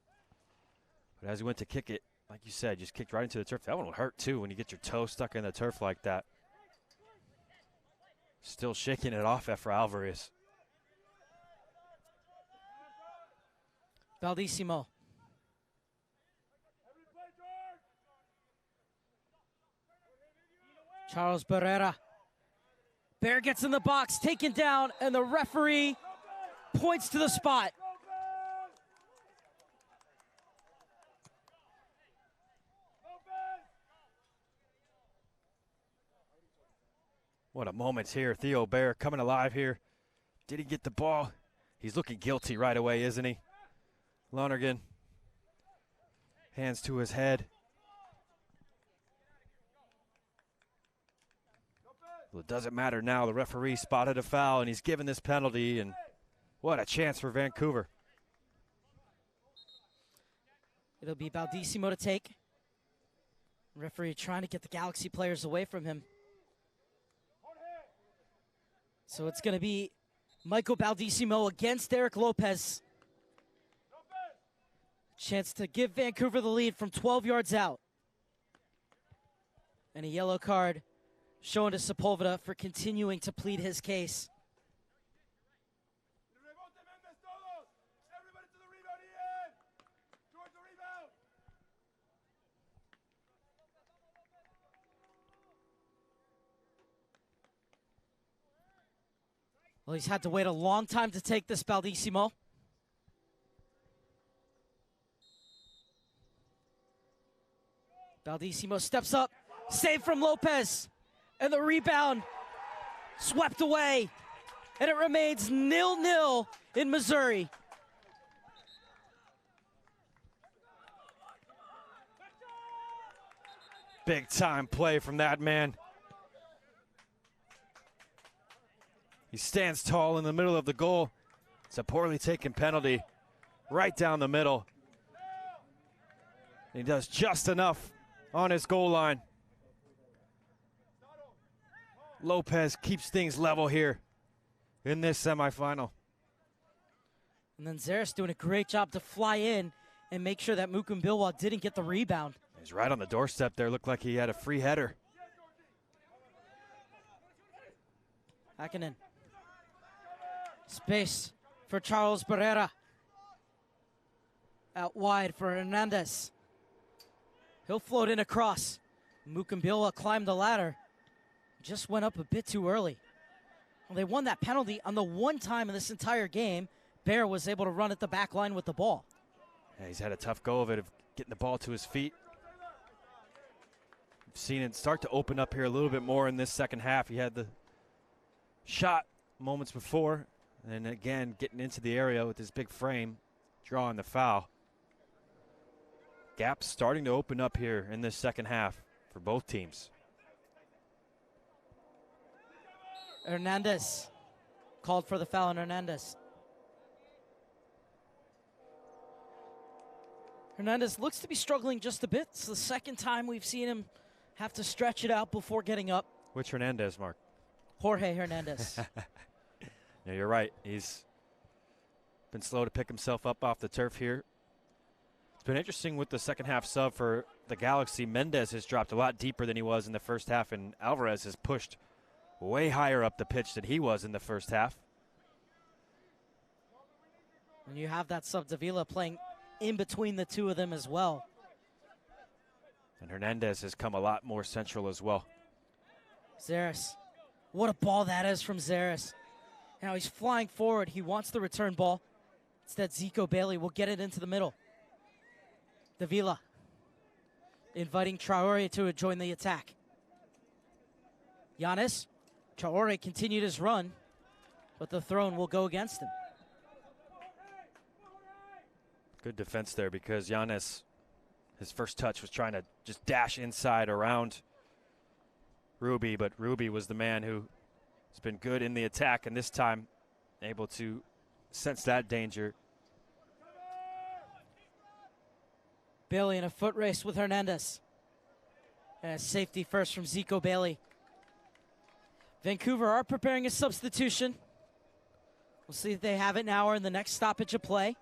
But as he went to kick it, like you said, just kicked right into the turf. That one will hurt too when you get your toe stuck in the turf like that. Still shaking it off after Alvarez. Baldissimo. Charles Barrera. Bear gets in the box, taken down, and the referee points to the spot. What a moment here. Theo Bear coming alive here. Did he get the ball? He's looking guilty right away, isn't he? Lonergan. Hands to his head. Well, it doesn't matter now. The referee spotted a foul, and he's given this penalty, and what a chance for Vancouver. It'll be Baldissimo to take. Referee trying to get the Galaxy players away from him. So it's going to be Michael Baldissimo against Eric Lopez. Chance to give Vancouver the lead from 12 yards out. And a yellow card shown to Sepulveda for continuing to plead his case. Well, he's had to wait a long time to take this, Baldissimo. Baldissimo steps up, save from Lopez, and the rebound swept away, and it remains 0-0 in Missouri. Big time play from that man. He stands tall in the middle of the goal. It's a poorly taken penalty right down the middle. He does just enough on his goal line. Lopez keeps things level here in this semifinal. And then Zaris doing a great job to fly in and make sure that Mukumbilwa didn't get the rebound. He's right on the doorstep there. Looked like he had a free header. Hakkinen. Space for Charles Barrera. Out wide for Hernandez. He'll float in across. Mukumbilwa climbed the ladder. Just went up a bit too early. Well, they won that penalty on the one time in this entire game Bear was able to run at the back line with the ball. Yeah, he's had a tough go of it, of getting the ball to his feet. We've seen it start to open up here a little bit more in this second half. He had the shot moments before, and again getting into the area with his big frame, drawing the foul. Gap starting to open up here in this second half for both teams. Hernandez called for the foul on Hernandez. Hernandez looks to be struggling just a bit. It's the second time we've seen him have to stretch it out before getting up. Which Hernandez, Mark? Jorge Hernandez. Yeah, you're right. He's been slow to pick himself up off the turf here. It's been interesting with the second half sub for the Galaxy. Mendez has dropped a lot deeper than he was in the first half, and Alvarez has pushed way higher up the pitch than he was in the first half. And you have that sub Davila playing in between the two of them as well. And Hernandez has come a lot more central as well. Zaris. What a ball that is from Zaris. Now he's flying forward. He wants the return ball. Instead, Zico Bailey will get it into the middle. Davila inviting Traore to join the attack. Giannis. Traore continued his run, but the throw-in will go against him. Good defense there because Giannis, his first touch was trying to just dash inside around Ruby, but Ruby was the man who has been good in the attack, and this time able to sense that danger. Bailey in a foot race with Hernandez. And safety first from Zico Bailey. Vancouver are preparing a substitution. We'll see if they have it now or in the next stoppage of play.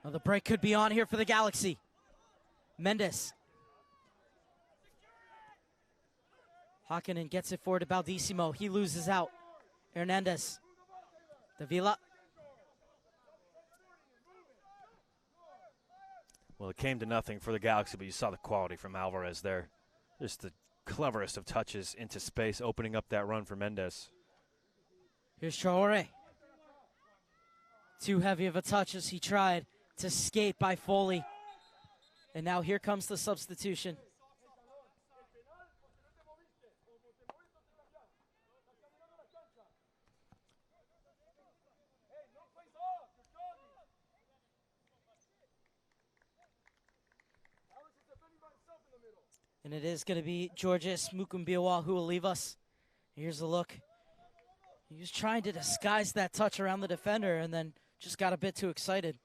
Well, the break could be on here for the Galaxy. Mendes. Hakkinen gets it forward to Baldissimo. He loses out. Hernandez. Davila. Well, it came to nothing for the Galaxy, but you saw the quality from Alvarez there. Just the cleverest of touches into space, opening up that run for Mendes. Here's Traore. Too heavy of a touch as he tried to skate by Foley. And now here comes the substitution. And it is going to be Georges Mukumbiwa who will leave us. Here's a look. He was trying to disguise that touch around the defender and then just got a bit too excited.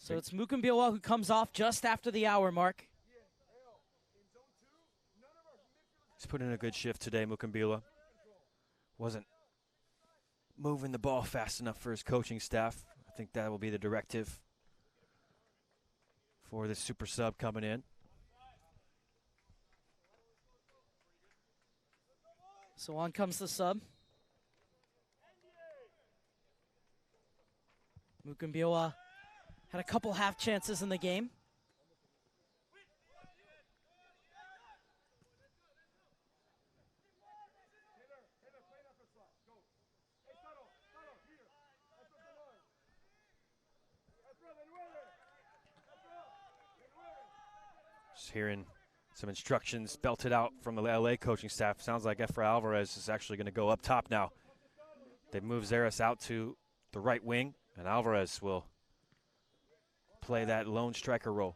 So it's Mukumbiwa who comes off just after the hour mark. He's put in a good shift today, Mukumbiwa. Wasn't moving the ball fast enough for his coaching staff. I think that will be the directive for this super sub coming in. So on comes the sub. Mukumbiwa had a couple half chances in the game. Just hearing some instructions belted out from the LA coaching staff. Sounds like Efra Alvarez is actually going to go up top now. They move Zeres out to the right wing, and Alvarez will play that lone striker role.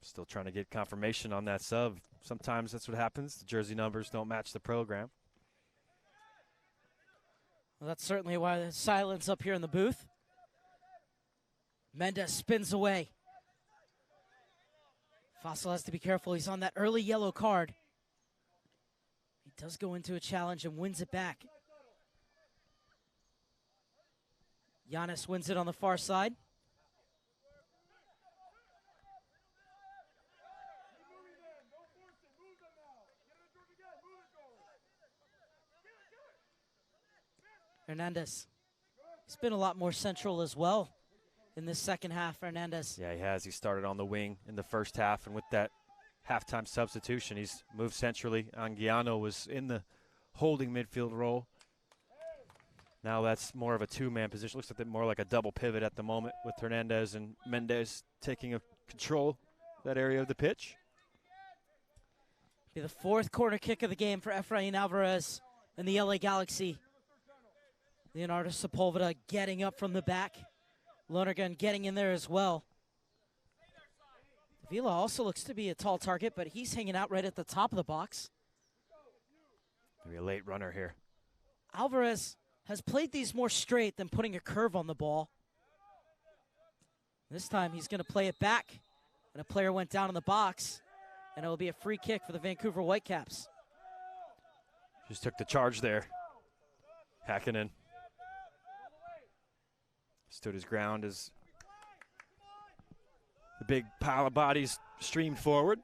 Still trying to get confirmation on that sub. Sometimes that's what happens. The jersey numbers don't match the program. Well, that's certainly why there's silence up here in the booth. Mendes spins away. Fossil has to be careful. He's on that early yellow card. He does go into a challenge and wins it back. Giannis wins it on the far side. Hernandez. He's been a lot more central as well in this second half, Hernandez. Yeah, he has. He started on the wing in the first half, and with that halftime substitution, he's moved centrally. Anguiano was in the holding midfield role. Now that's more of a two-man position. Looks like more like a double pivot at the moment with Hernandez and Mendes taking control of that area of the pitch. Be the fourth corner kick of the game for Efrain Alvarez and the LA Galaxy. Leonardo Sepulveda getting up from the back. Lonergan getting in there as well. Vila also looks to be a tall target, but he's hanging out right at the top of the box. Maybe a late runner here. Alvarez has played these more straight than putting a curve on the ball. This time he's going to play it back, and a player went down in the box, and it will be a free kick for the Vancouver Whitecaps. Just took the charge there. Hakkinen stood his ground as the big pile of bodies streamed forward.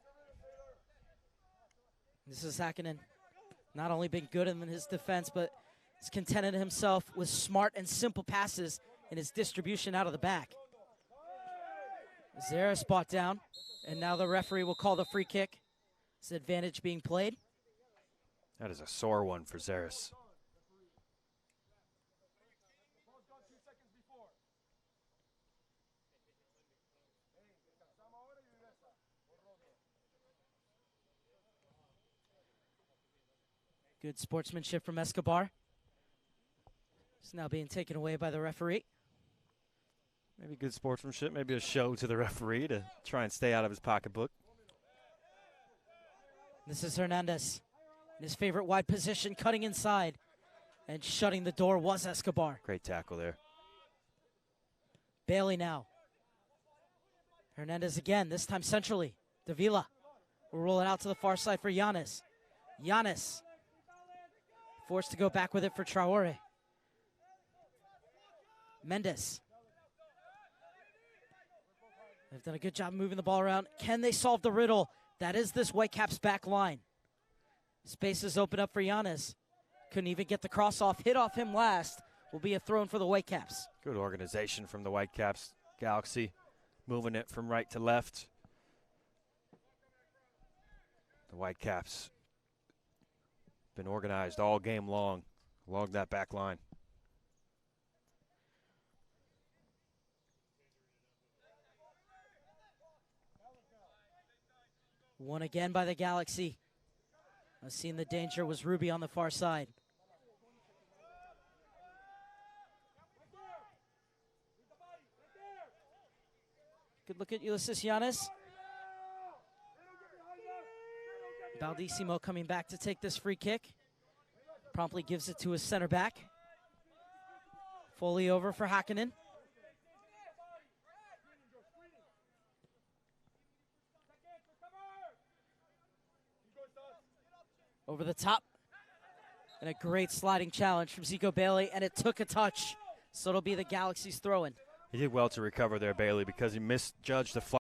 This is Hakkinen. Not only been good in his defense, but has contented himself with smart and simple passes in his distribution out of the back. Zeres brought down, and now the referee will call the free kick. It's advantage being played. That is a sore one for Zeres. Good sportsmanship from Escobar. It's now being taken away by the referee. Maybe good sportsmanship, maybe a show to the referee to try and stay out of his pocketbook. This is Hernandez in his favorite wide position, cutting inside. And shutting the door was Escobar. Great tackle there. Bailey now. Hernandez again, this time centrally. Davila will roll it out to the far side for Giannis. Giannis forced to go back with it for Traore. Mendes. They've done a good job moving the ball around. Can they solve the riddle? That is this Whitecaps back line. Spaces open up for Giannis. Couldn't even get the cross off. Hit off him last. Will be a throw in for the Whitecaps. Good organization from the Whitecaps. Galaxy moving it from right to left. The Whitecaps been organized all game long along that back line. Won again by the Galaxy. I've seen the danger was Ruby on the far side. Good look at Ulysses Giannis. Baldissimo coming back to take this free kick. Promptly gives it to his center back. Fully over for Hakkinen. Over the top. And a great sliding challenge from Zico Bailey, and it took a touch. So it'll be the Galaxy's throw-in. He did well to recover there, Bailey, because he misjudged the fly.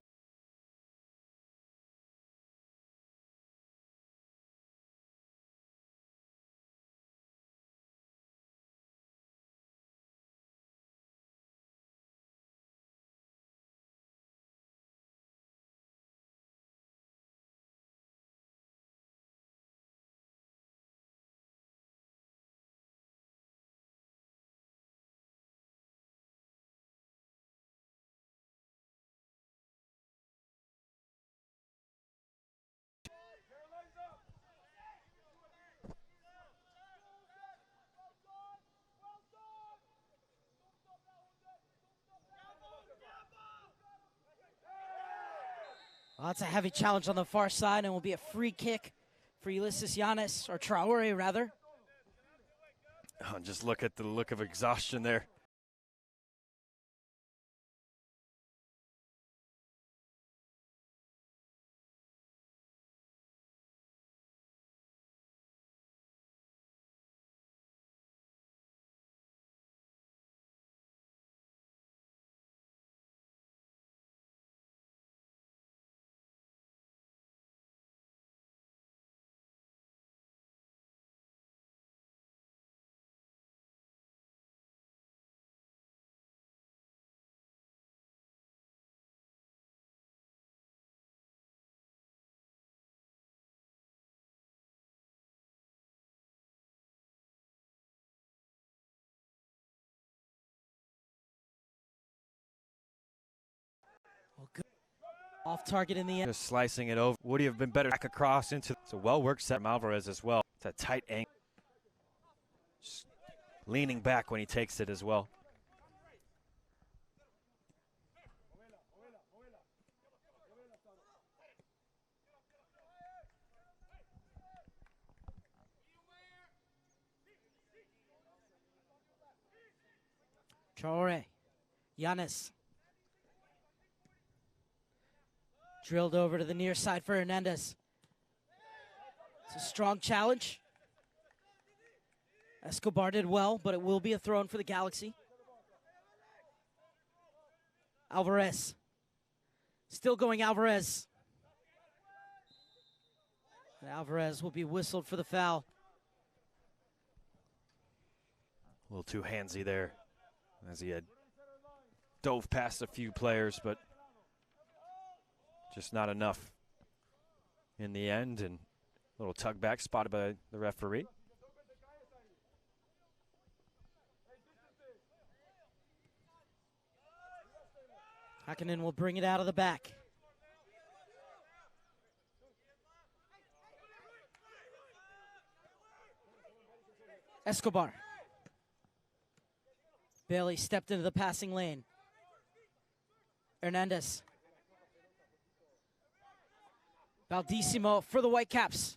Well, that's a heavy challenge on the far side, and will be a free kick for Ulysses Giannis, or Traore, rather. Oh, just look at the look of exhaustion there. Well, good. Off target in the end. Just slicing it over. Would he have been better back across into? It's a well-worked set from Alvarez as well. It's a tight angle. Just leaning back when he takes it as well. Traore. Giannis. Drilled over to the near side for Hernandez. It's a strong challenge. Escobar did well, but it will be a throw-in for the Galaxy. Alvarez. Still going Alvarez. And Alvarez will be whistled for the foul. little too handsy there as he had dove past a few players, but just not enough in the end. And a little tug back spotted by the referee. Hakkinen will bring it out of the back. Escobar. Bailey stepped into the passing lane. Hernandez. Baldissimo for the Whitecaps.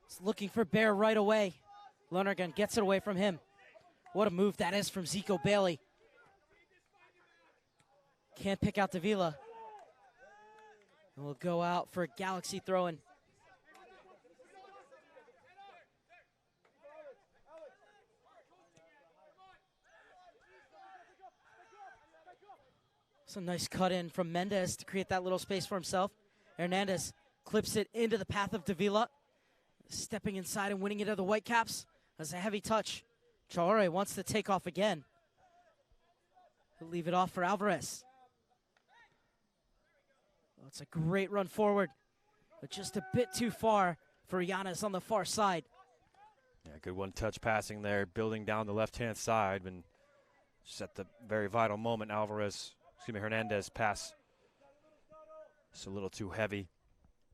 He's looking for Bear right away. Lonergan gets it away from him. What a move that is from Zico Bailey. Can't pick out Davila. And we'll go out for a Galaxy throw-in. Some nice cut in from Mendez to create that little space for himself. Hernandez clips it into the path of Davila. Stepping inside and winning it of the Whitecaps. That's a heavy touch. Traore wants to take off again. He'll leave it off for Alvarez. Well, it's a great run forward, but just a bit too far for Giannis on the far side. Yeah, good one-touch passing there, building down the left-hand side, and just at the very vital moment, Hernandez pass. It's a little too heavy.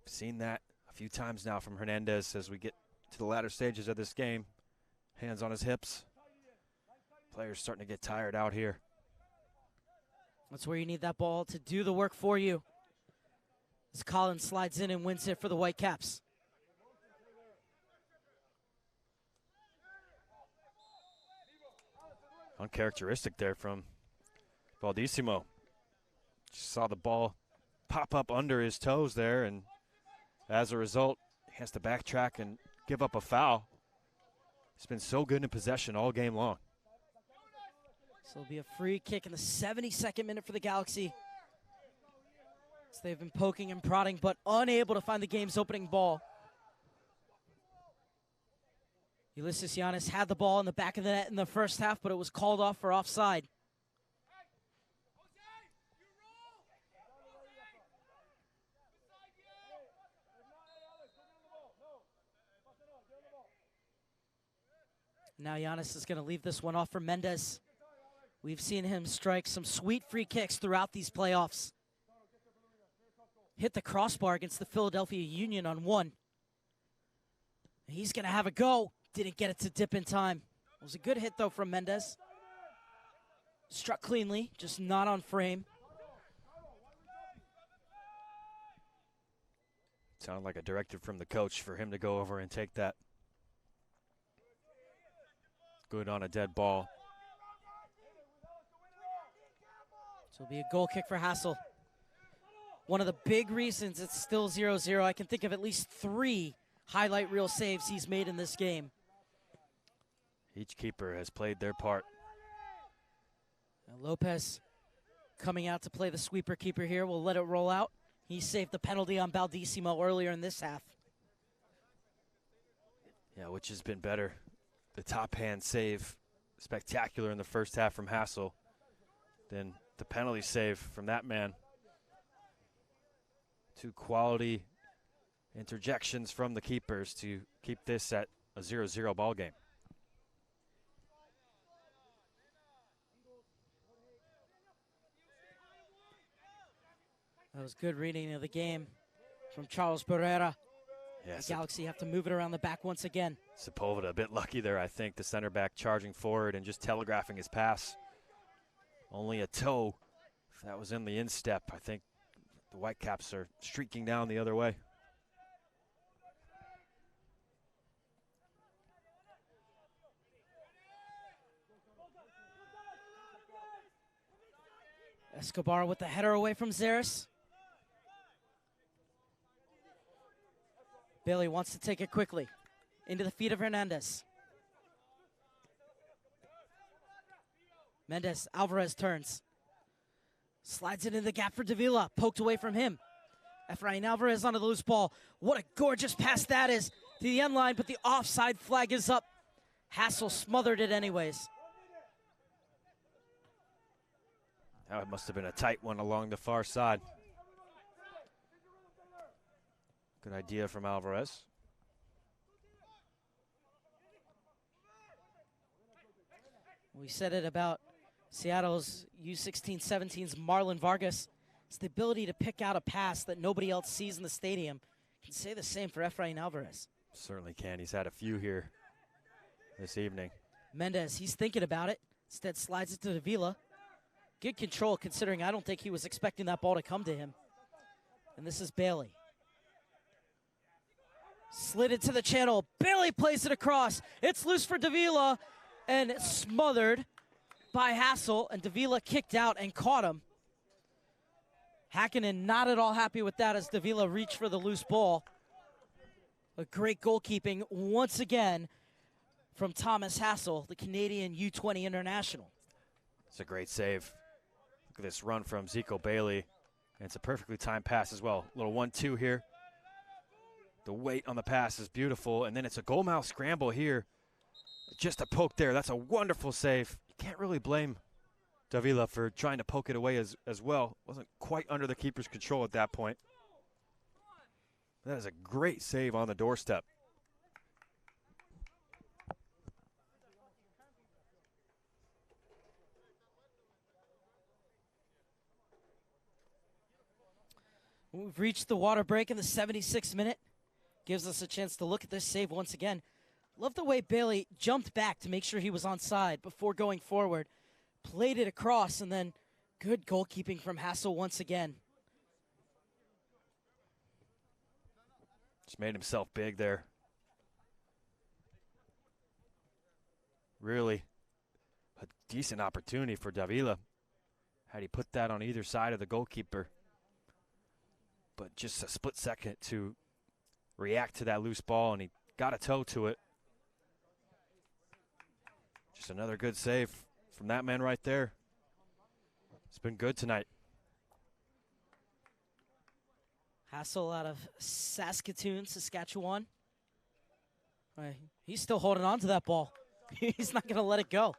Seen that a few times now from Hernandez as we get to the latter stages of this game. Hands on his hips. Players starting to get tired out here. That's where you need that ball to do the work for you. As Collins slides in and wins it for the Whitecaps. Uncharacteristic there from Baldissimo. Just saw the ball pop up under his toes there, and as a result, he has to backtrack and give up a foul. He's been so good in possession all game long. So it'll be a free kick in the 72nd minute for the Galaxy. So they've been poking and prodding, but unable to find the game's opening ball. Ulysses Giannis had the ball in the back of the net in the first half, but it was called off for offside. Now Giannis is going to leave this one off for Mendez. We've seen him strike some sweet free kicks throughout these playoffs. Hit the crossbar against the Philadelphia Union on one. He's going to have a go. Didn't get it to dip in time. It was a good hit, though, from Mendez. Struck cleanly, just not on frame. Sounded like a directive from the coach for him to go over and take that. Good on a dead ball. So it'll be a goal kick for Hassel. One of the big reasons it's still 0-0, I can think of at least 3 highlight reel saves he's made in this game. Each keeper has played their part. Now Lopez coming out to play the sweeper keeper here. We'll let it roll out. He saved the penalty on Baldissimo earlier in this half. Yeah, which has been better. The top hand save, spectacular in the first half from Hassel. Then the penalty save from that man. 2 quality interjections from the keepers to keep this at a 0-0 ball game. That was good reading of the game from Charles Barrera. Yes. The Galaxy have to move it around the back once again. Sepulveda a bit lucky there, I think. The center back charging forward and just telegraphing his pass. Only a toe. If that was in the instep, I think the Whitecaps are streaking down the other way. Escobar with the header away from Zaris. Bailey wants to take it quickly. Into the feet of Hernandez. Mendez, Alvarez turns. Slides it in the gap for Davila. Poked away from him. Efrain Alvarez on the loose ball. What a gorgeous pass that is to the end line, but the offside flag is up. Hassel smothered it anyways. That must have been a tight one along the far side. Good idea from Alvarez. We said it about Seattle's U16-17's Marlon Vargas. It's the ability to pick out a pass that nobody else sees in the stadium. You can say the same for Efrain Alvarez. Certainly can. He's had a few here this evening. Mendez, he's thinking about it. Instead slides it to Davila. Good control considering I don't think he was expecting that ball to come to him. And this is Bailey. Slid it to the channel. Bailey plays it across. It's loose for Davila. And it's smothered by Hassel. And Davila kicked out and caught him. Hakkinen not at all happy with that as Davila reached for the loose ball. A great goalkeeping once again from Thomas Hassel, the Canadian U20 international. It's a great save. Look at this run from Zico Bailey. And it's a perfectly timed pass as well. Little 1-2 here. The weight on the pass is beautiful. And then it's a goal mouth scramble here. Just a poke there. That's a wonderful save. You can't really blame Davila for trying to poke it away as well. Wasn't quite under the keeper's control at that point. That is a great save on the doorstep. We've reached the water break in the 76th minute. Gives us a chance to look at this save once again. Love the way Bailey jumped back to make sure he was onside before going forward. Played it across, and then good goalkeeping from Hassel once again. Just made himself big there. Really a decent opportunity for Davila. Had he put that on either side of the goalkeeper. But just a split second to react to that loose ball, and he got a toe to it. Just another good save from that man right there. It's been good tonight. Hassel out of Saskatoon, Saskatchewan. He's still holding on to that ball. He's not going to let it go.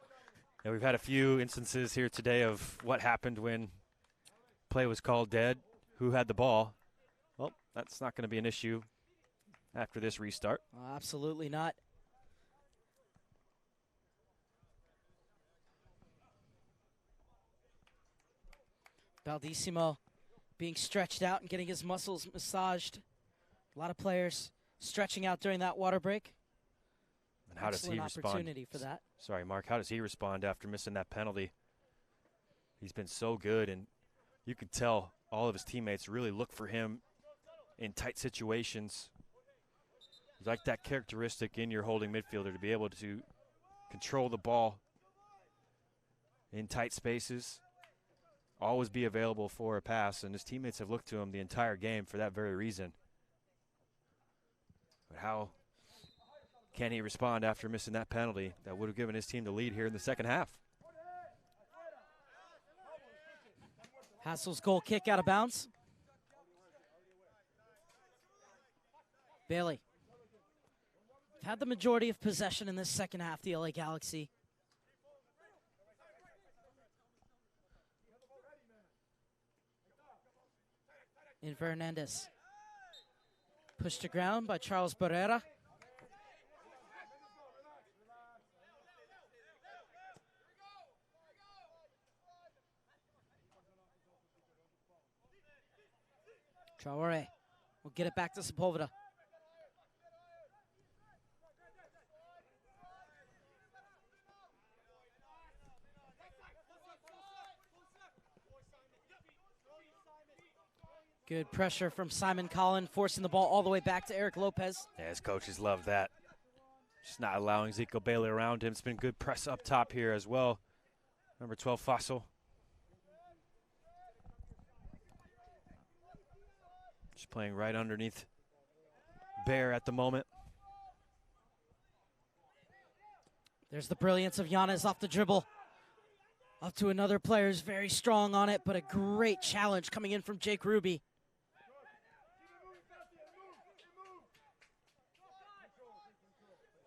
Yeah, we've had a few instances here today of what happened when play was called dead. Who had the ball? Well, that's not going to be an issue after this restart. Absolutely not. Baldissimo being stretched out and getting his muscles massaged. A lot of players stretching out during that water break. And how does he respond? Opportunity for that. Sorry, Mark. How does he respond after missing that penalty? He's been so good, and you can tell all of his teammates really look for him in tight situations. You like that characteristic in your holding midfielder to be able to control the ball in tight spaces, always be available for a pass, and his teammates have looked to him the entire game for that very reason. But how can he respond after missing that penalty that would have given his team the lead here in the second half? Hassel's goal kick out of bounds. Bailey. Had the majority of possession in this second half, the LA Galaxy. In Fernandez. Pushed to ground by Charles Barrera. Traore will get it back to Sepulveda. Good pressure from Simon Collin, forcing the ball all the way back to Eric Lopez. Yeah, his coaches love that. Just not allowing Zico Bailey around him. It's been good press up top here as well. Number 12, Fossil. Just playing right underneath Bear at the moment. There's the brilliance of Yanez off the dribble. Up to another player who's very strong on it, but a great challenge coming in from Jake Ruby.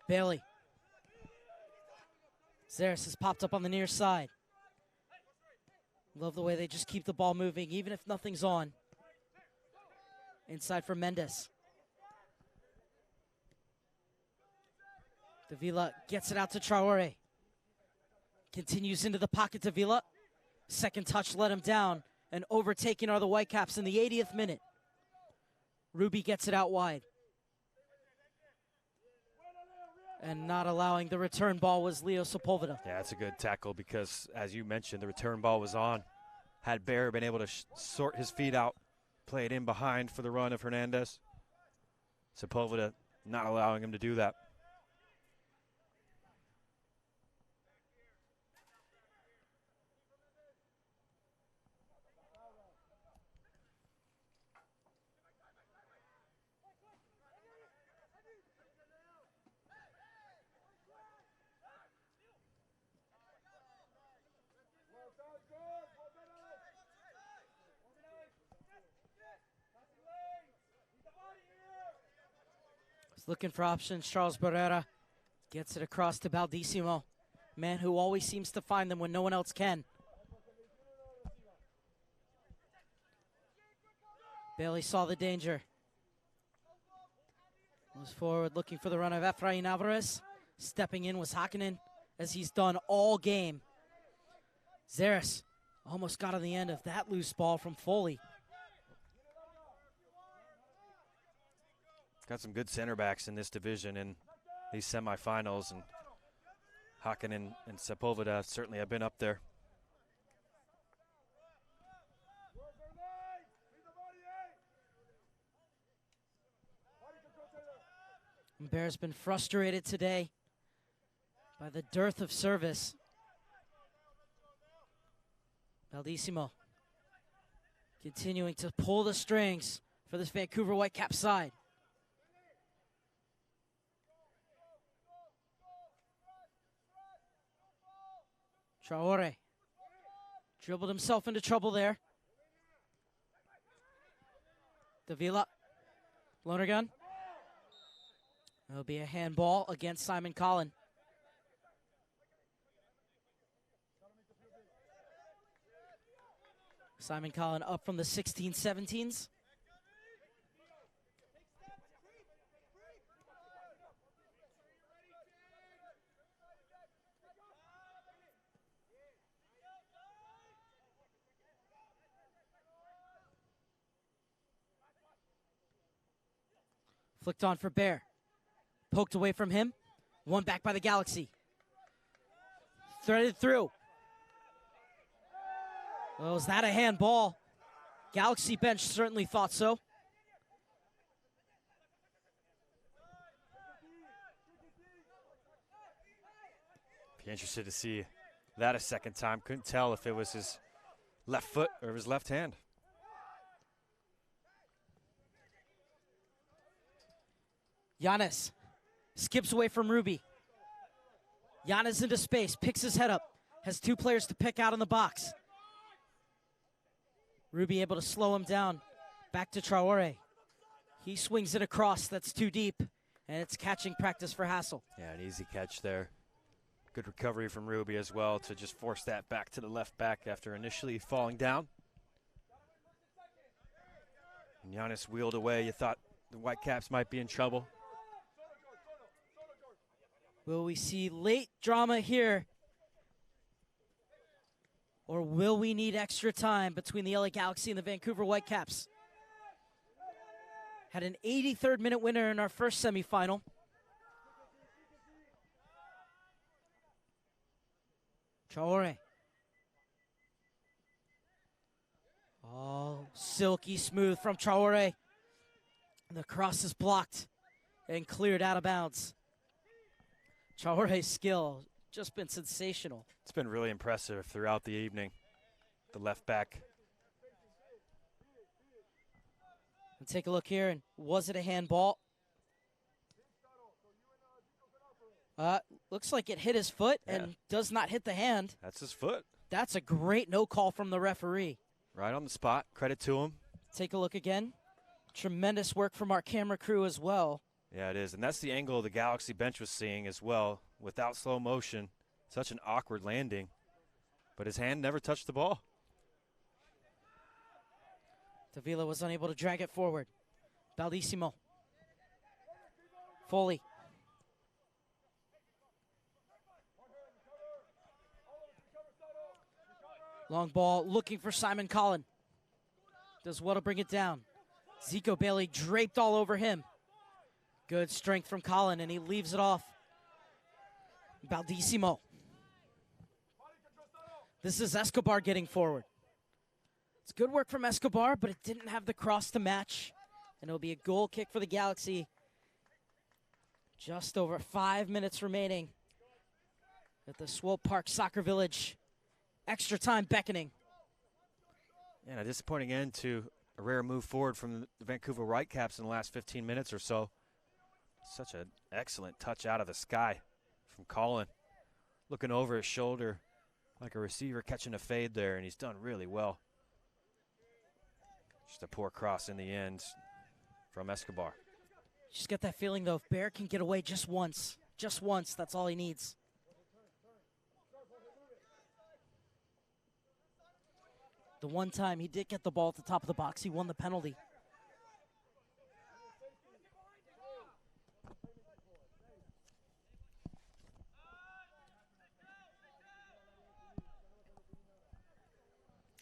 Bailey Zaris has popped up on the near side. Love the way they just keep the ball moving, even if nothing's on. Inside for Mendes. Davila gets it out to Traore. Continues into the pocket, Davila. Second touch let him down, and overtaking are the Whitecaps in the 80th minute. Ruby gets it out wide. And not allowing the return ball was Leo Sepulveda. Yeah, that's a good tackle because, as you mentioned, the return ball was on. Had Bear been able to sort his feet out, play it in behind for the run of Hernandez. Sepulveda not allowing him to do that. Looking for options, Charles Barrera gets it across to Baldissimo, man who always seems to find them when no one else can. Bailey saw the danger. Moves forward looking for the run of Efrain Alvarez. Stepping in was Hakkinen, as he's done all game. Zaris almost got on the end of that loose ball from Foley. Got some good center backs in this division in these semifinals, and Hakkinen and Sepulveda certainly have been up there. Bear's been frustrated today by the dearth of service. Baldissimo continuing to pull the strings for this Vancouver Whitecaps side. Traore dribbled himself into trouble there. Davila, Lonergan. There'll be a handball against Simon Collin. Simon Collin up from the 16-17s. Flicked on for Bear. Poked away from him. Won back by the Galaxy. Threaded through. Well, was that a handball? Galaxy bench certainly thought so. Be interested to see that a second time. Couldn't tell if it was his left foot or his left hand. Giannis skips away from Ruby. Giannis into space, picks his head up, has two players to pick out in the box. Ruby able to slow him down. Back to Traore. He swings it across, that's too deep, and it's catching practice for Hassel. Yeah, an easy catch there. Good recovery from Ruby as well to just force that back to the left back after initially falling down. And Giannis wheeled away. You thought the Whitecaps might be in trouble. Will we see late drama here? Or will we need extra time between the LA Galaxy and the Vancouver Whitecaps? Had an 83rd minute winner in our first semifinal. Traore. Oh, silky smooth from Traore. The cross is blocked and cleared out of bounds. Traore's skill just been sensational. It's been really impressive throughout the evening. The left back. And take a look here, and was it a handball? Looks like it hit his foot and does not hit the hand. That's his foot. That's a great no call from the referee. Right on the spot. Credit to him. Take a look again. Tremendous work from our camera crew as well. Yeah, it is. And that's the angle the Galaxy bench was seeing as well. Without slow motion, Such an awkward landing, but his hand never touched the ball. Davila was unable to drag it forward. Baldissimo. Foley. Long ball looking for Simon Collin. Does well to bring it down. Zico Bailey draped all over him. Good strength from Collin, and he leaves it off. Baldissimo. This is Escobar getting forward. It's good work from Escobar, but it didn't have the cross to match. And it'll be a goal kick for the Galaxy. Just over 5 minutes remaining at the Swope Park Soccer Village. Extra time beckoning. And a disappointing end to a rare move forward from the Vancouver Whitecaps in the last 15 minutes or so. Such an excellent touch out of the sky from Collin. Looking over his shoulder like a receiver catching a fade there, and he's done really well. Just a poor cross in the end from Escobar. Just get that feeling, though, if Bear can get away just once, that's all he needs. The one time he did get the ball at the top of the box, he won the penalty.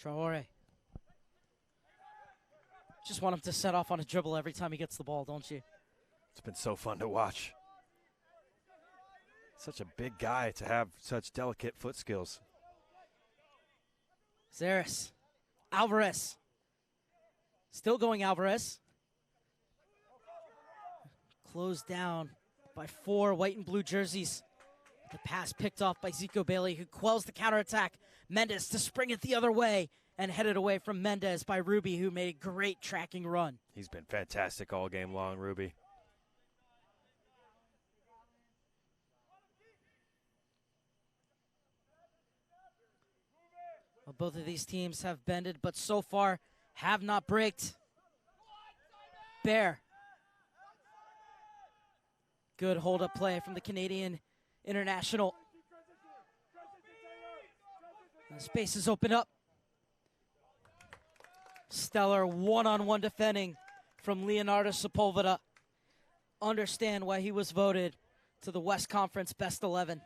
Traore. Just want him to set off on a dribble every time he gets the ball, don't you? It's been so fun to watch. Such a big guy to have such delicate foot skills. Zaris. Alvarez. Still going Alvarez. Closed down by 4 white and blue jerseys. The pass picked off by Zico Bailey, who quells the counterattack. Mendes to spring it the other way and headed away from Mendes by Ruby, who made a great tracking run. He's been fantastic all game long, Ruby. Well, both of these teams have bended, but so far have not braked. Bear. Good hold-up play from the Canadian international. The spaces open up. Stellar one-on-one defending from Leonardo Sepulveda. Understand why he was voted to the West Conference Best 11.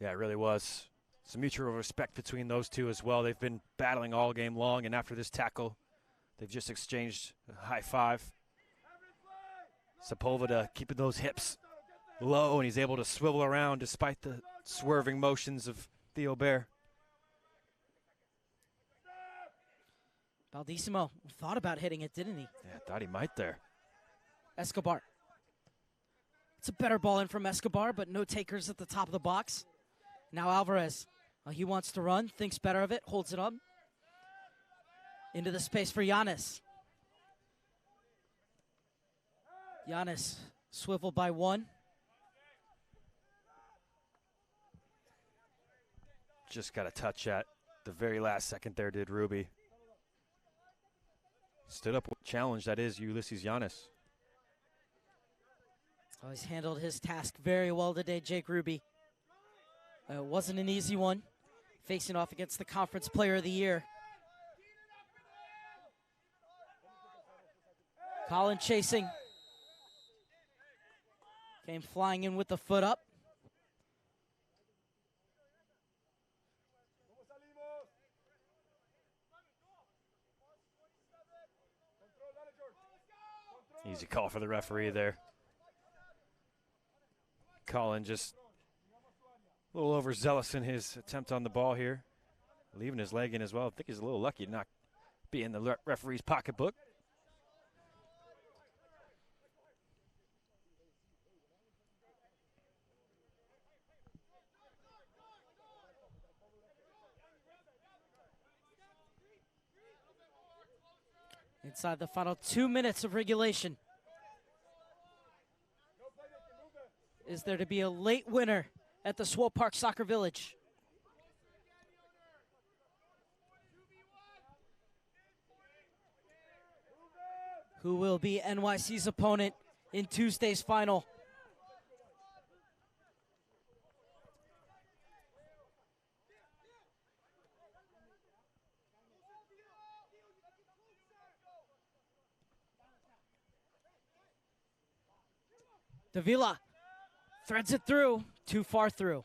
Yeah, it really was. Some mutual respect between those two as well. They've been battling all game long, and after this tackle, they've just exchanged a high five. Sepulveda keeping those hips low, and he's able to swivel around despite the swerving motions of Theo Bear. Baldissimo thought about hitting it, didn't he? Yeah, thought he might there. Escobar. It's a better ball in from Escobar, but no takers at the top of the box. Now Alvarez. He wants to run, thinks better of it, holds it up. Into the space for Giannis. Giannis swiveled by 1. Just got a touch at the very last second there, did Ruby. Stood up with challenge, that is Ulysses Giannis. Oh, he's handled his task very well today, Jake Ruby. It wasn't an easy one, facing off against the Conference Player of the Year. Collin chasing. Came flying in with the foot up. Easy call for the referee there. Collin just a little overzealous in his attempt on the ball here. Leaving his leg in as well. I think he's a little lucky to not be in the referee's pocketbook. Inside the final 2 minutes of regulation. Is there to be a late winner at the Swope Park Soccer Village? Who will be NYC's opponent in Tuesday's final? Davila threads it through, too far through.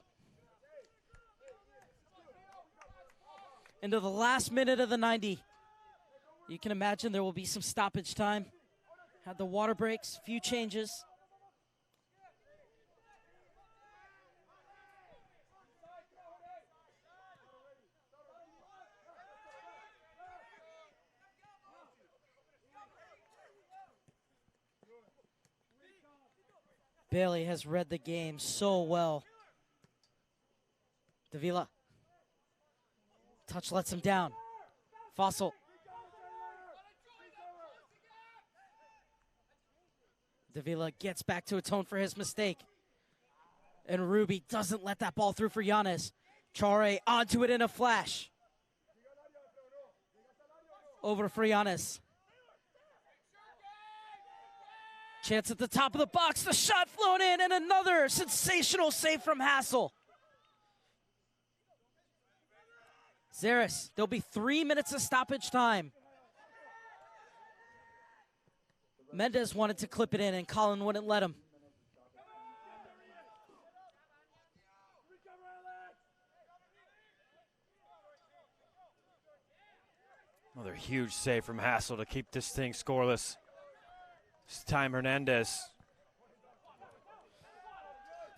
Into the last minute of the 90. You can imagine there will be some stoppage time. Had the water breaks, few changes. Bailey has read the game so well. Davila. Touch lets him down. Fossil. Davila gets back to atone for his mistake. And Ruby doesn't let that ball through for Giannis. Chare onto it in a flash. Over for Giannis. Chance at the top of the box, the shot flown in, and another sensational save from Hassel. Zaris, there'll be 3 minutes of stoppage time. Mendez wanted to clip it in, and Colin wouldn't let him. Another huge save from Hassel to keep this thing scoreless. This time Hernandez.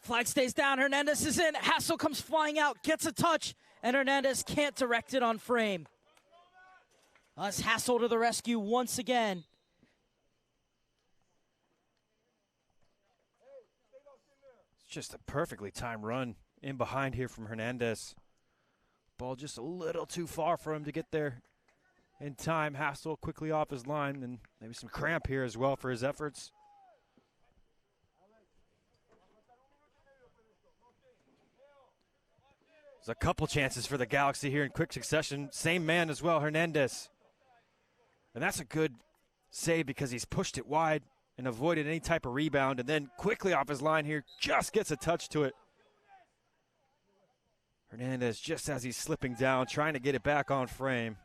Flag stays down, Hernandez is in. Hassel comes flying out, gets a touch, and Hernandez can't direct it on frame. Us Hassel to the rescue once again. It's just a perfectly timed run in behind here from Hernandez. Ball just a little too far for him to get there in time. Hassel quickly off his line, and maybe some cramp here as well for his efforts. There's a couple chances for the Galaxy here in quick succession. Same man as well, Hernandez. And that's a good save because he's pushed it wide and avoided any type of rebound, and then quickly off his line here, just gets a touch to it. Hernandez, just as he's slipping down, trying to get it back on frame.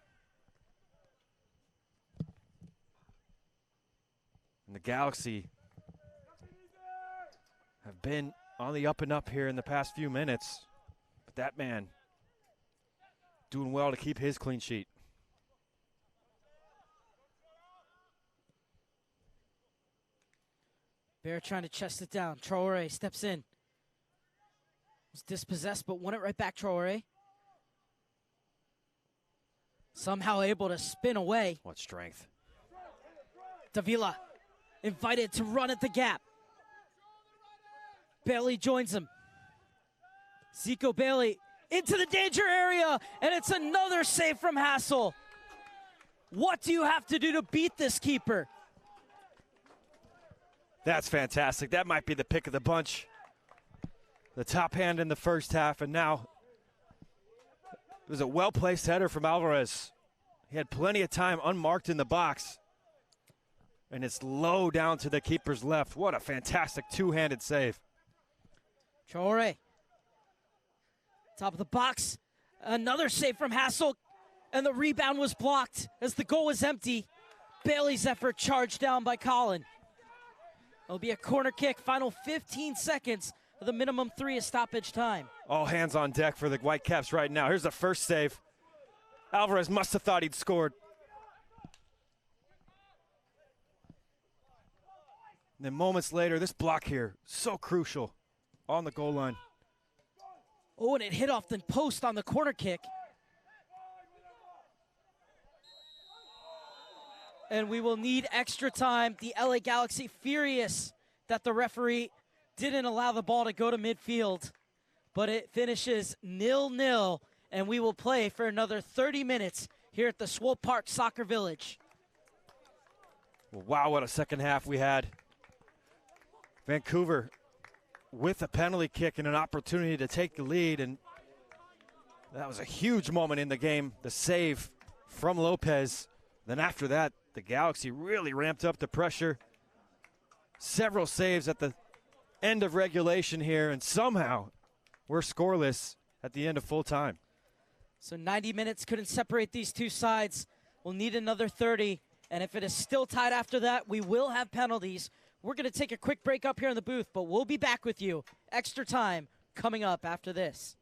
And the Galaxy have been on the up and up here in the past few minutes. But that man doing well to keep his clean sheet. Bear trying to chest it down. Traore steps in. Was dispossessed, but won it right back, Traore. Somehow able to spin away. What strength. Davila invited to run at the gap. Bailey joins him. Zico Bailey into the danger area, and it's another save from Hassel. What do you have to do to beat this keeper? That's fantastic. That might be the pick of the bunch. The top hand in the first half, and now it was a well-placed header from Alvarez. He had plenty of time unmarked in the box. And it's low down to the keeper's left. What a fantastic two-handed save. Traore. Top of the box. Another save from Hassel. And the rebound was blocked as the goal was empty. Bailey's effort charged down by Colin. It'll be a corner kick. Final 15 seconds of the minimum 3 of stoppage time. All hands on deck for the Whitecaps right now. Here's the first save. Alvarez must have thought he'd scored. And then moments later, this block here, so crucial on the goal line. Oh, and it hit off the post on the corner kick. And we will need extra time. The LA Galaxy furious that the referee didn't allow the ball to go to midfield. But it finishes 0-0, and we will play for another 30 minutes here at the Swope Park Soccer Village. Well, wow, what a second half we had. Vancouver with a penalty kick and an opportunity to take the lead, and that was a huge moment in the game, the save from Lopez. Then after that, the Galaxy really ramped up the pressure. Several saves at the end of regulation here, and somehow we're scoreless at the end of full time. So 90 minutes couldn't separate these two sides. We'll need another 30, and if it is still tied after that, we will have penalties. We're going to take a quick break up here in the booth, but we'll be back with you. Extra time coming up after this.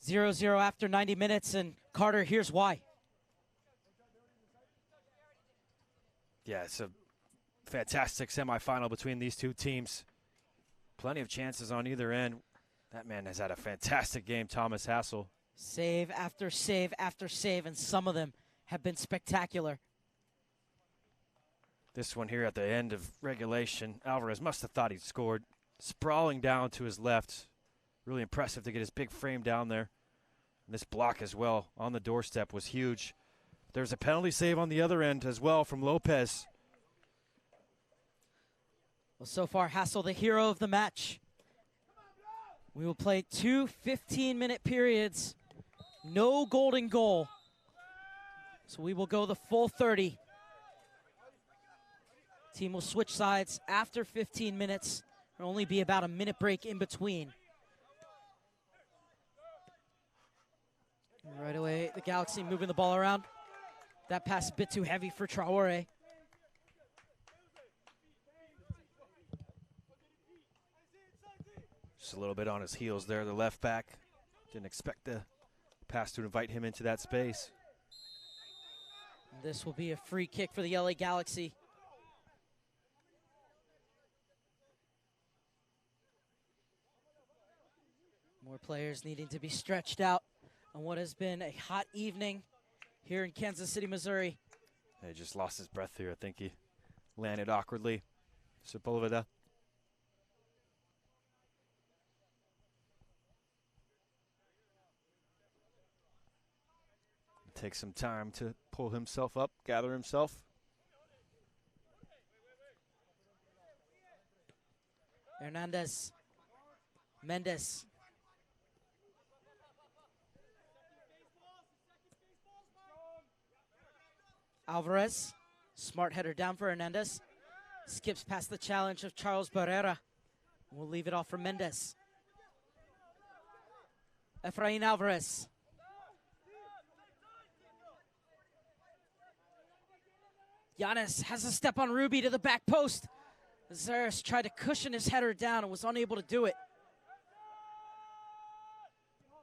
Zero zero after 90 minutes, and Carter, here's why. Yeah, it's a fantastic semifinal between these two teams. Plenty of chances on either end. That man has had a fantastic game, Thomas Hassel. Save after save after save, and some of them have been spectacular. This one here at the end of regulation, Alvarez must have thought he'd scored. Sprawling down to his left. Really impressive to get his big frame down there. And this block as well on the doorstep was huge. There's a penalty save on the other end as well from Lopez. Well, so far, Hassel, the hero of the match. We will play 2 15-minute periods. No golden goal. So we will go the full 30. Team will switch sides after 15 minutes. There'll only be about a minute break in between. And right away, the Galaxy moving the ball around. That pass a bit too heavy for Traore. Just a little bit on his heels there, the left back. Didn't expect the pass to invite him into that space. And this will be a free kick for the LA Galaxy. More players needing to be stretched out on what has been a hot evening here in Kansas City, Missouri. He just lost his breath here. I think he landed awkwardly. Sepulveda. Take some time to pull himself up, gather himself. Hernandez. Mendes. Alvarez. Smart header down for Hernandez. Skips past the challenge of Charles Barrera. We'll leave it off for Mendes. Efrain Alvarez. Giannis has a step on Ruby to the back post. Zeres tried to cushion his header down and was unable to do it.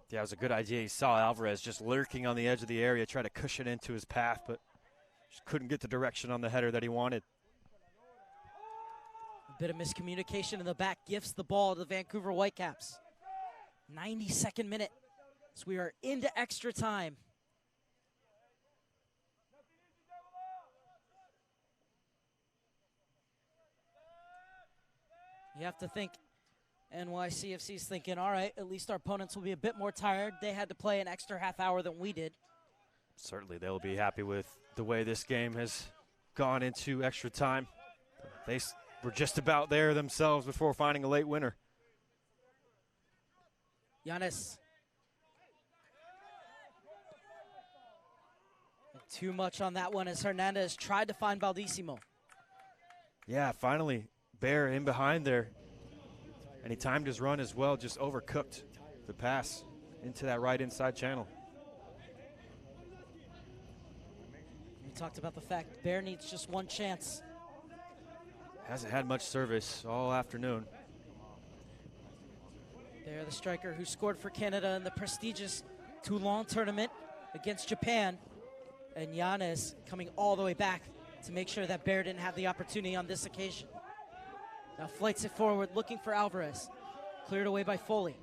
Yeah, it was a good idea. He saw Alvarez just lurking on the edge of the area, try to cushion into his path, but just couldn't get the direction on the header that he wanted. A bit of miscommunication in the back gifts the ball to the Vancouver Whitecaps. 92nd minute, so we are into extra time. You have to think NYCFC's thinking, all right, at least our opponents will be a bit more tired. They had to play an extra half hour than we did. Certainly they'll be happy with the way this game has gone into extra time. They were just about there themselves before finding a late winner. Giannis. Too much on that one as Hernandez tried to find Valdissimo. Yeah, finally, Bear in behind there. And he timed his run as well, just overcooked the pass into that right inside channel. We talked about the fact Bear needs just one chance. Hasn't had much service all afternoon. Bear, the striker who scored for Canada in the prestigious Toulon tournament against Japan. And Giannis coming all the way back to make sure that Bear didn't have the opportunity on this occasion. Now flights it forward, looking for Alvarez. Cleared away by Foley.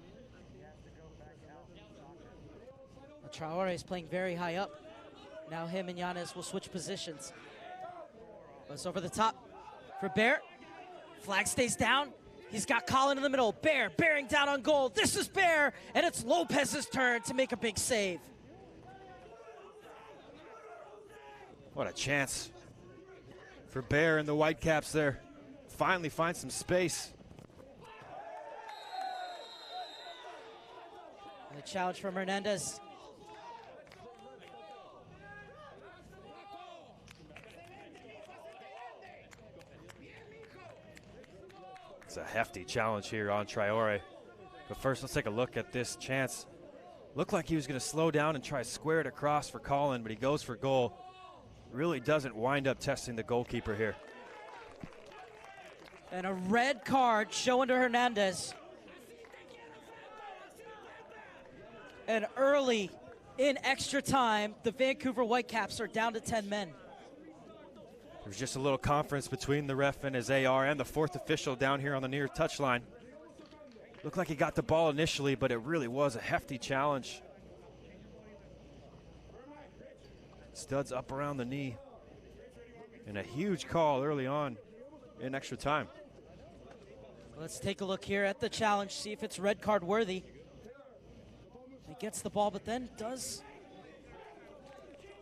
Traore is playing very high up. Now him and Giannis will switch positions. It's over the top for Bear. Flag stays down. He's got Colin in the middle. Bear bearing down on goal. This is Bear, and it's Lopez's turn to make a big save. What a chance for Bear and the Whitecaps there. Finally find some space. And the challenge from Hernandez. It's a hefty challenge here on Traore. But first, let's take a look at this chance. Looked like he was going to slow down and try to square it across for Colin, but he goes for goal. Really doesn't wind up testing the goalkeeper here. And a red card showing to Hernandez. And early in extra time, the Vancouver Whitecaps are down to 10 men. There was just a little conference between the ref and his AR and the fourth official down here on the near touchline. Looked like he got the ball initially, but it really was a hefty challenge. Studs up around the knee. And a huge call early on in extra time. Let's take a look here at the challenge, see if it's red card worthy. He gets the ball, but then does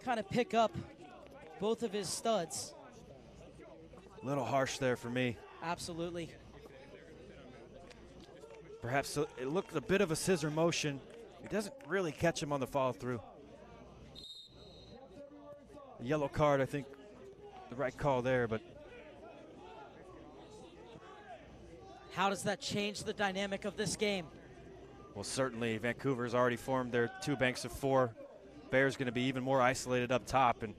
kind of pick up both of his studs. A little harsh there for me. Absolutely. Perhaps it looked a bit of a scissor motion. He doesn't really catch him on the follow through. The yellow card, I think, the right call there, but how does that change the dynamic of this game? well, certainly Vancouver's already formed their two banks of four. Bear's going to be even more isolated up top, and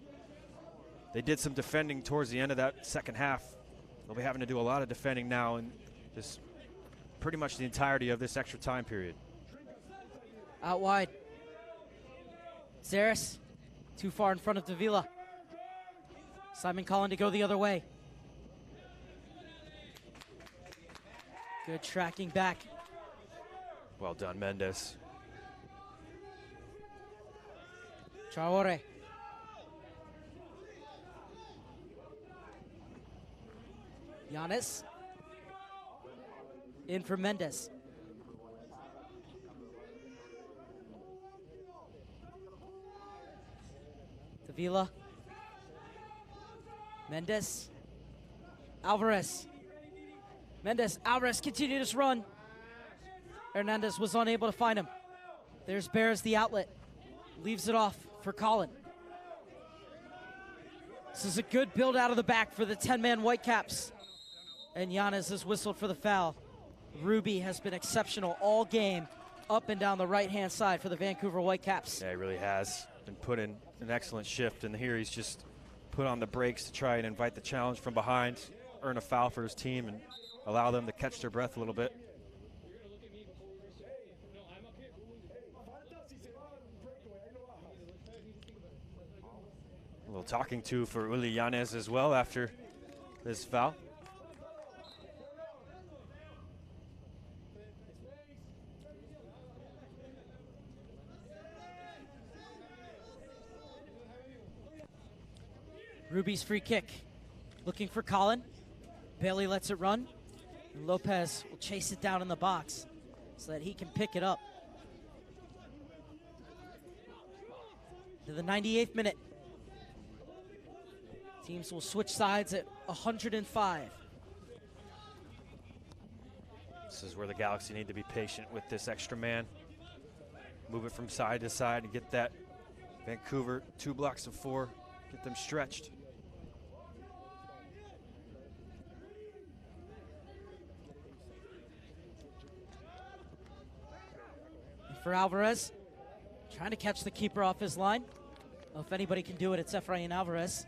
they did some defending towards the end of that second half. They'll be having to do a lot of defending now in this pretty much the entirety of this extra time period. Out wide. Zeres, too far in front of Davila. Simon Collin to go the other way. Good tracking back. Well done, Mendes. Traore. Giannis. In for Mendes. Davila. Mendes. Alvarez. Mendes, Alvarez continued his run. Hernandez was unable to find him. There's Bears, the outlet. Leaves it off for Colin. This is a good build out of the back for the 10-man Whitecaps. And Giannis has whistled for the foul. Ruby has been exceptional all game, up and down the right-hand side for the Vancouver Whitecaps. Yeah, he really has been put in an excellent shift, and here he's just put on the brakes to try and invite the challenge from behind, earn a foul for his team, and allow them to catch their breath a little bit. A little talking to for Uli Yanez as well after this foul. Ruby's free kick. Looking for Colin. Bailey lets it run. And Lopez will chase it down in the box so that he can pick it up. To the 98th minute. Teams will switch sides at 105. This is where the Galaxy need to be patient with this extra man. Move it from side to side and get that Vancouver 2 blocks of 4, get them stretched. For Alvarez, trying to catch the keeper off his line. Well, if anybody can do it, it's Efrain Alvarez.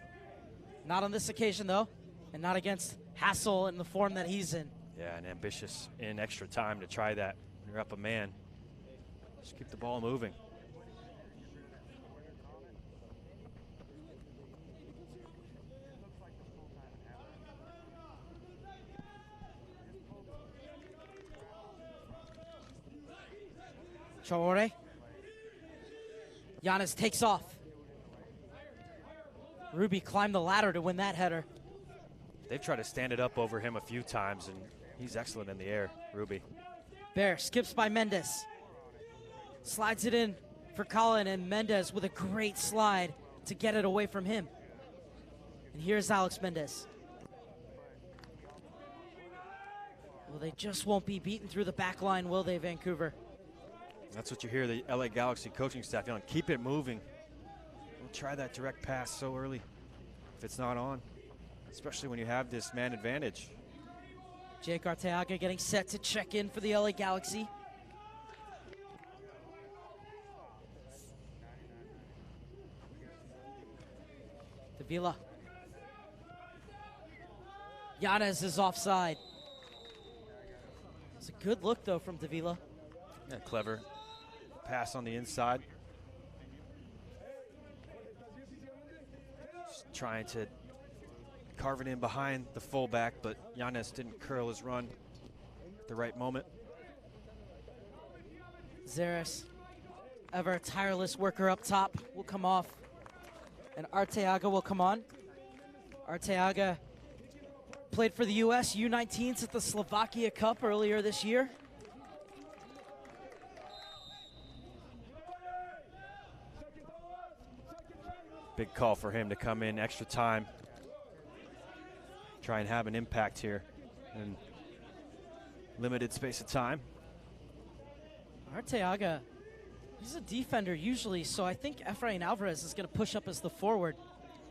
Not on this occasion, though, and not against Hassel in the form that he's in. Yeah, and ambitious in extra time to try that. You're up a man. Just keep the ball moving. Traore. Giannis takes off. Ruby climbed the ladder to win that header. They've tried to stand it up over him a few times, and he's excellent in the air, Ruby. Bear skips by Mendes. Slides it in for Colin, and Mendes with a great slide to get it away from him. And here's Alex Mendes. Well, they just won't be beaten through the back line, will they, Vancouver? That's what you hear the LA Galaxy coaching staff yelling. Keep it moving. Don't try that direct pass so early if it's not on, especially when you have this man advantage. Jake Arteaga getting set to check in for the LA Galaxy. Davila. Giannis is offside. It's a good look, though, from Davila. Yeah, clever pass on the inside. Just trying to carve it in behind the fullback, but Giannis didn't curl his run at the right moment. Zeres, ever a tireless worker up top, will come off, and Arteaga will come on. Arteaga played for the U.S. U19s at the Slovakia Cup earlier this year. Big call for him to come in extra time. Try and have an impact here in limited space of time. Arteaga, he's a defender usually, so I think Efrain Alvarez is going to push up as the forward.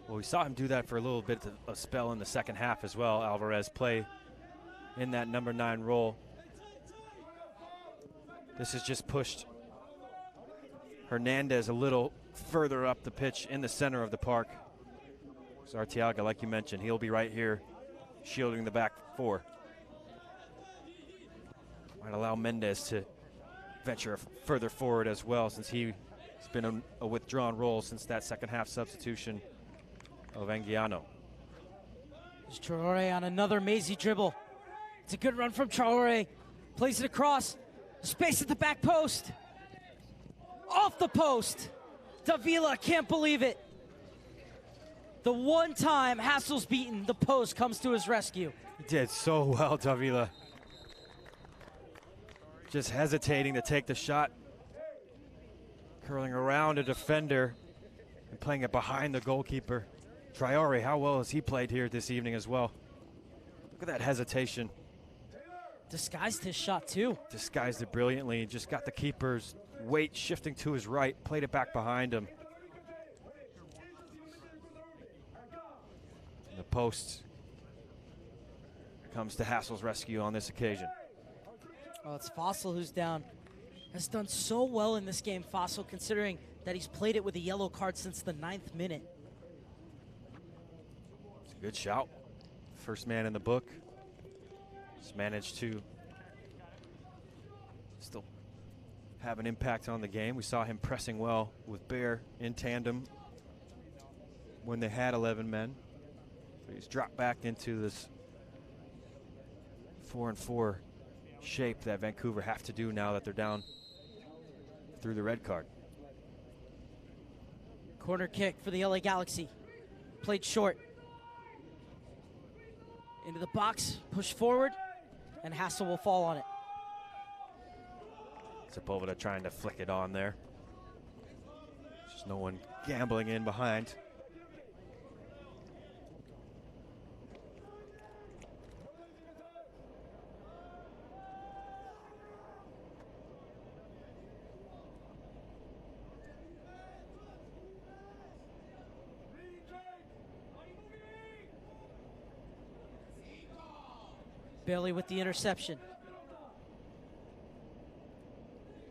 Well, we saw him do that for a little bit of spell in the second half as well. Alvarez play in that number 9 role. This has just pushed Hernandez a little further up the pitch in the center of the park. So Arteaga, like you mentioned, he'll be right here shielding the back 4. Might allow Mendes to venture further forward as well, since he's been a withdrawn role since that second half substitution of Anguiano. There's Traore on another mazy dribble. It's a good run from Traore. Plays it across. Space at the back post. Off the post. Davila can't believe it. The one time Hassel's beaten, the post comes to his rescue. He did so well, Davila. Just hesitating to take the shot. Curling around a defender and playing it behind the goalkeeper. Traore, how well has he played here this evening as well? Look at that hesitation. Disguised his shot too. Disguised it brilliantly. Just got the keeper's weight shifting to his right. Played it back behind him. And the post comes to Hassel's rescue on this occasion. Oh, it's Fossil who's down. Has done so well in this game, Fossil, considering that he's played it with a yellow card since the 9th minute. It's a good shout. First man in the book. Just managed to still have an impact on the game. We saw him pressing well with Bear in tandem when they had 11 men. But he's dropped back into this 4-4 shape that Vancouver have to do now that they're down through the red card. Corner kick for the LA Galaxy. Played short. Into the box, push forward, and Hassel will fall on it. Sepulveda trying to flick it on there. Just no one gambling in behind. Bailey with the interception.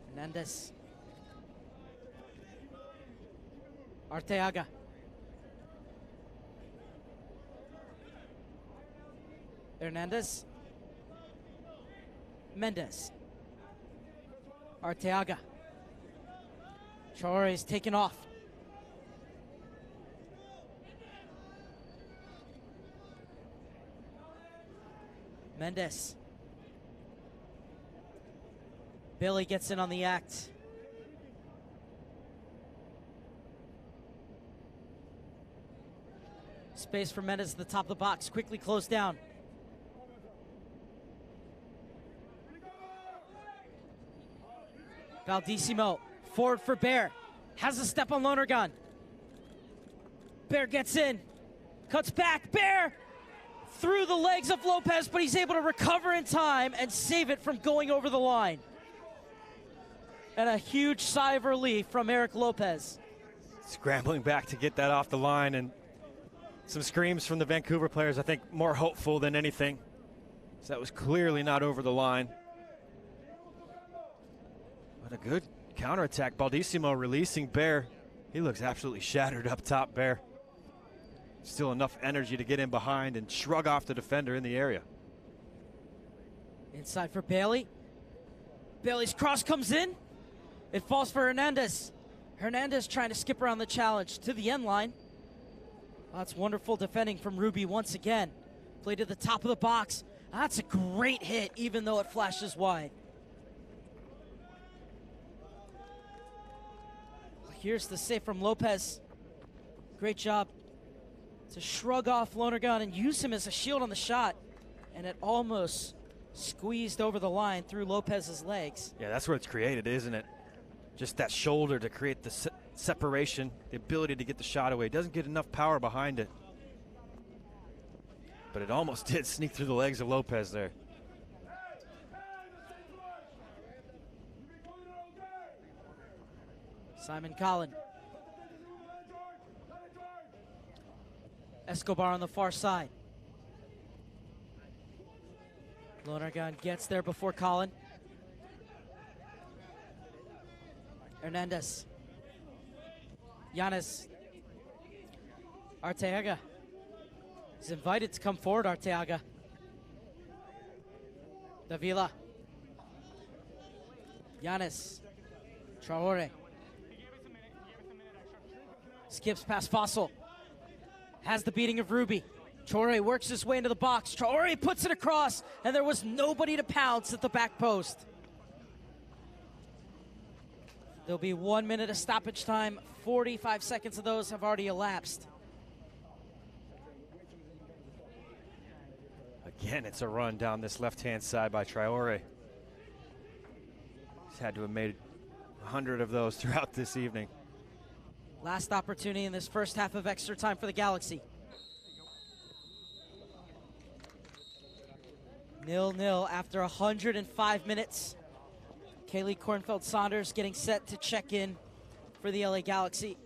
Hernandez. Arteaga. Hernandez. Mendez. Arteaga. Traore is taken off. Mendez. Billy gets in on the act. Space for Mendez at the top of the box, quickly closed down. Valdissimo, forward for Bear. Has a step on Lonergan. Bear gets in, cuts back, Bear! Through the legs of Lopez, but he's able to recover in time and save it from going over the line. And a huge sigh of relief from Eric Lopez. Scrambling back to get that off the line, and some screams from the Vancouver players, I think more hopeful than anything. So that was clearly not over the line. What a good counterattack. Baldissimo releasing Bear. He looks absolutely shattered up top, Bear. Still enough energy to get in behind and shrug off the defender in the area. Inside for Bailey. Bailey's cross comes in. It falls for Hernandez. Hernandez trying to skip around the challenge to the end line. That's wonderful defending from Ruby once again. Play to the top of the box. That's a great hit, even though it flashes wide. Here's the save from Lopez. Great job to shrug off Lonergan and use him as a shield on the shot. And it almost squeezed over the line through Lopez's legs. Yeah, that's where it's created, isn't it? Just that shoulder to create the separation, the ability to get the shot away. Doesn't get enough power behind it. But it almost did sneak through the legs of Lopez there. Simon Collin. Escobar on the far side. Lonergan gets there before Collin. Hernandez. Yanis. Arteaga. He's invited to come forward, Arteaga. Davila. Yanis. Traore. Skips past Fossil. Has the beating of Ruby. Traore works his way into the box. Traore puts it across, and there was nobody to pounce at the back post. There'll be 1 minute of stoppage time. 45 seconds of those have already elapsed. Again, it's a run down this left-hand side by Traore. He's had to have made 100 of those throughout this evening. Last opportunity in this first half of extra time for the Galaxy. 0-0 after 105 minutes. Kaylee Kornfeld-Saunders getting set to check in for the LA Galaxy.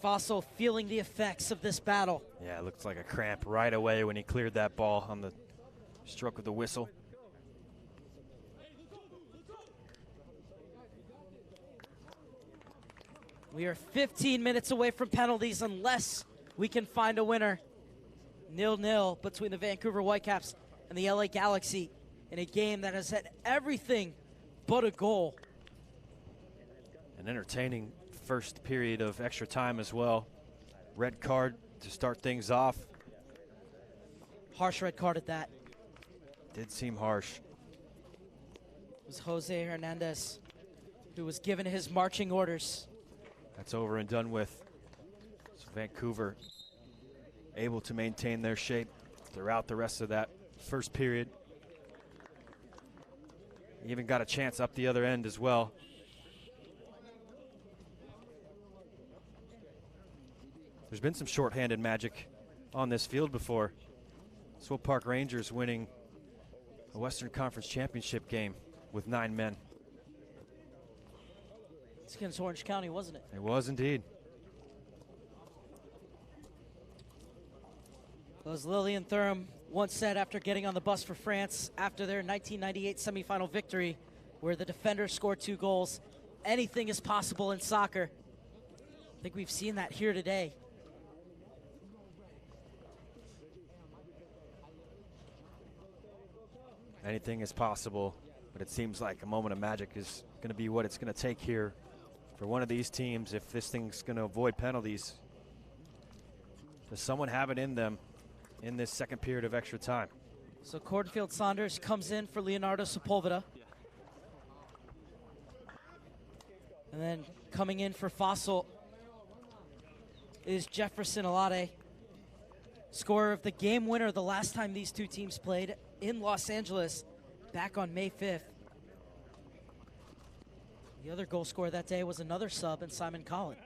Fossil feeling the effects of this battle. Yeah, it looked like a cramp right away when he cleared that ball on the stroke of the whistle. We are 15 minutes away from penalties unless we can find a winner. 0-0 between the Vancouver Whitecaps and the LA Galaxy in a game that has had everything but a goal. An entertaining first period of extra time as well. Red card to start things off. Harsh red card at that. Did seem harsh. It was Jose Hernandez who was given his marching orders. That's over and done with. So Vancouver able to maintain their shape throughout the rest of that first period. Even got a chance up the other end as well. There's been some shorthanded magic on this field before. Swope Park Rangers winning a Western Conference Championship game with 9 men. It's against Orange County, wasn't it? It was indeed. As Lillian Thuram once said after getting on the bus for France after their 1998 semifinal victory, where the defender scored 2 goals, anything is possible in soccer. I think we've seen that here today. Anything is possible, but it seems like a moment of magic is going to be what it's going to take here for one of these teams if this thing's going to avoid penalties. Does someone have it in them in this second period of extra time? So Kornfeld-Saunders comes in for Leonardo Sepulveda. And then coming in for Fossil is Jefferson Alade, scorer of the game winner the last time these two teams played in Los Angeles back on May 5th. The other goal scorer that day was another sub in Simon Collin.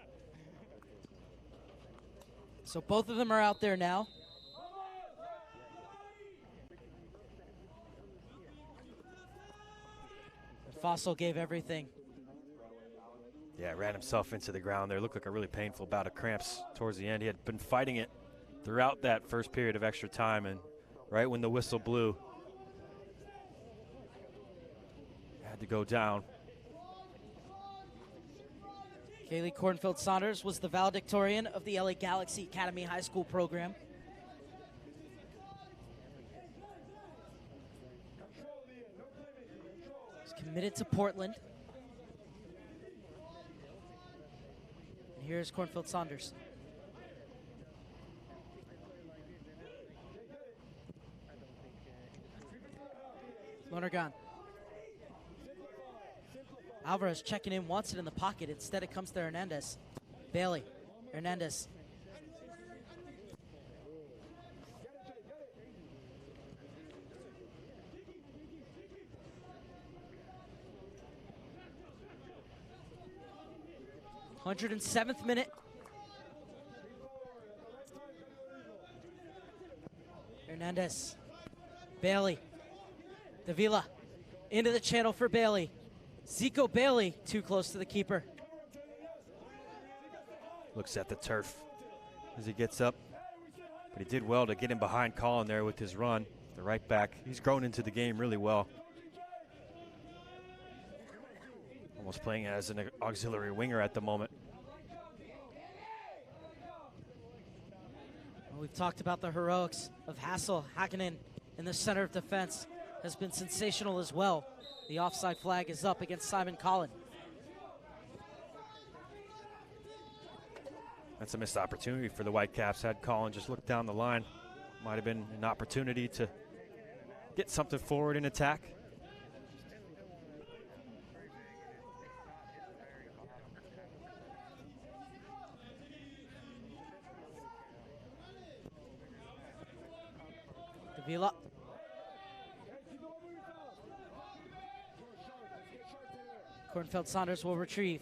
So both of them are out there now. And Fossil gave everything. Yeah, ran himself into the ground there. Looked like a really painful bout of cramps towards the end. He had been fighting it throughout that first period of extra time, and right when the whistle blew, had to go down. Kaylee Kornfeld-Saunders was the valedictorian of the LA Galaxy Academy High School program. She's committed to Portland. And here's Kornfeld-Saunders. Lonergan. Alvarez checking in, wants it in the pocket. Instead, it comes to Hernandez. Bailey. Hernandez. th minute. Hernandez. Bailey. Davila. Into the channel for Bailey. Zico Bailey too close to the keeper. Looks at the turf as he gets up. But he did well to get in behind Collin there with his run. The right back. He's grown into the game really well. Almost playing as an auxiliary winger at the moment. Well, we've talked about the heroics of Hassel Hakkinen in the center of defense. Has been sensational as well. The offside flag is up against Simon Collin. That's a missed opportunity for the Whitecaps. Had Collin just looked down the line, might have been an opportunity to get something forward in attack. Vila. Kornfeld Saunders will retrieve.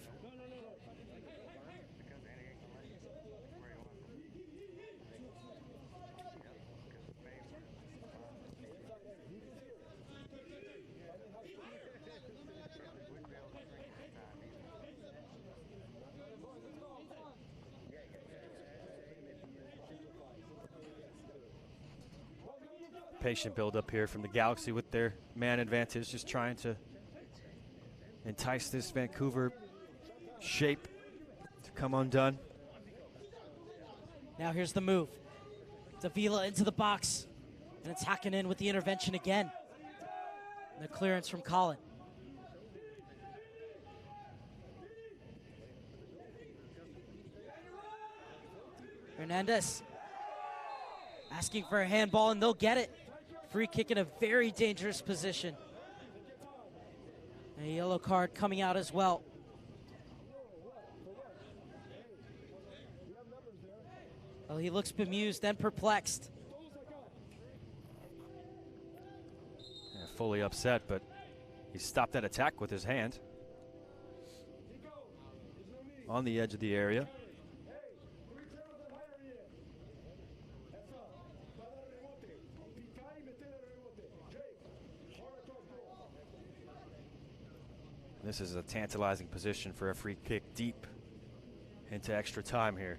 Patient build up here from the Galaxy with their man advantage, just trying to entice this Vancouver shape to come undone. Now here's the move. Davila into the box, and it's Hakkinen with the intervention again. And the clearance from Colin. Hernandez asking for a handball, and they'll get it. Free kick in a very dangerous position. A yellow card coming out as well. Well, he looks bemused and perplexed. Yeah, fully upset, but he stopped that attack with his hand. On the edge of the area. This is a tantalizing position for a free kick deep into extra time here.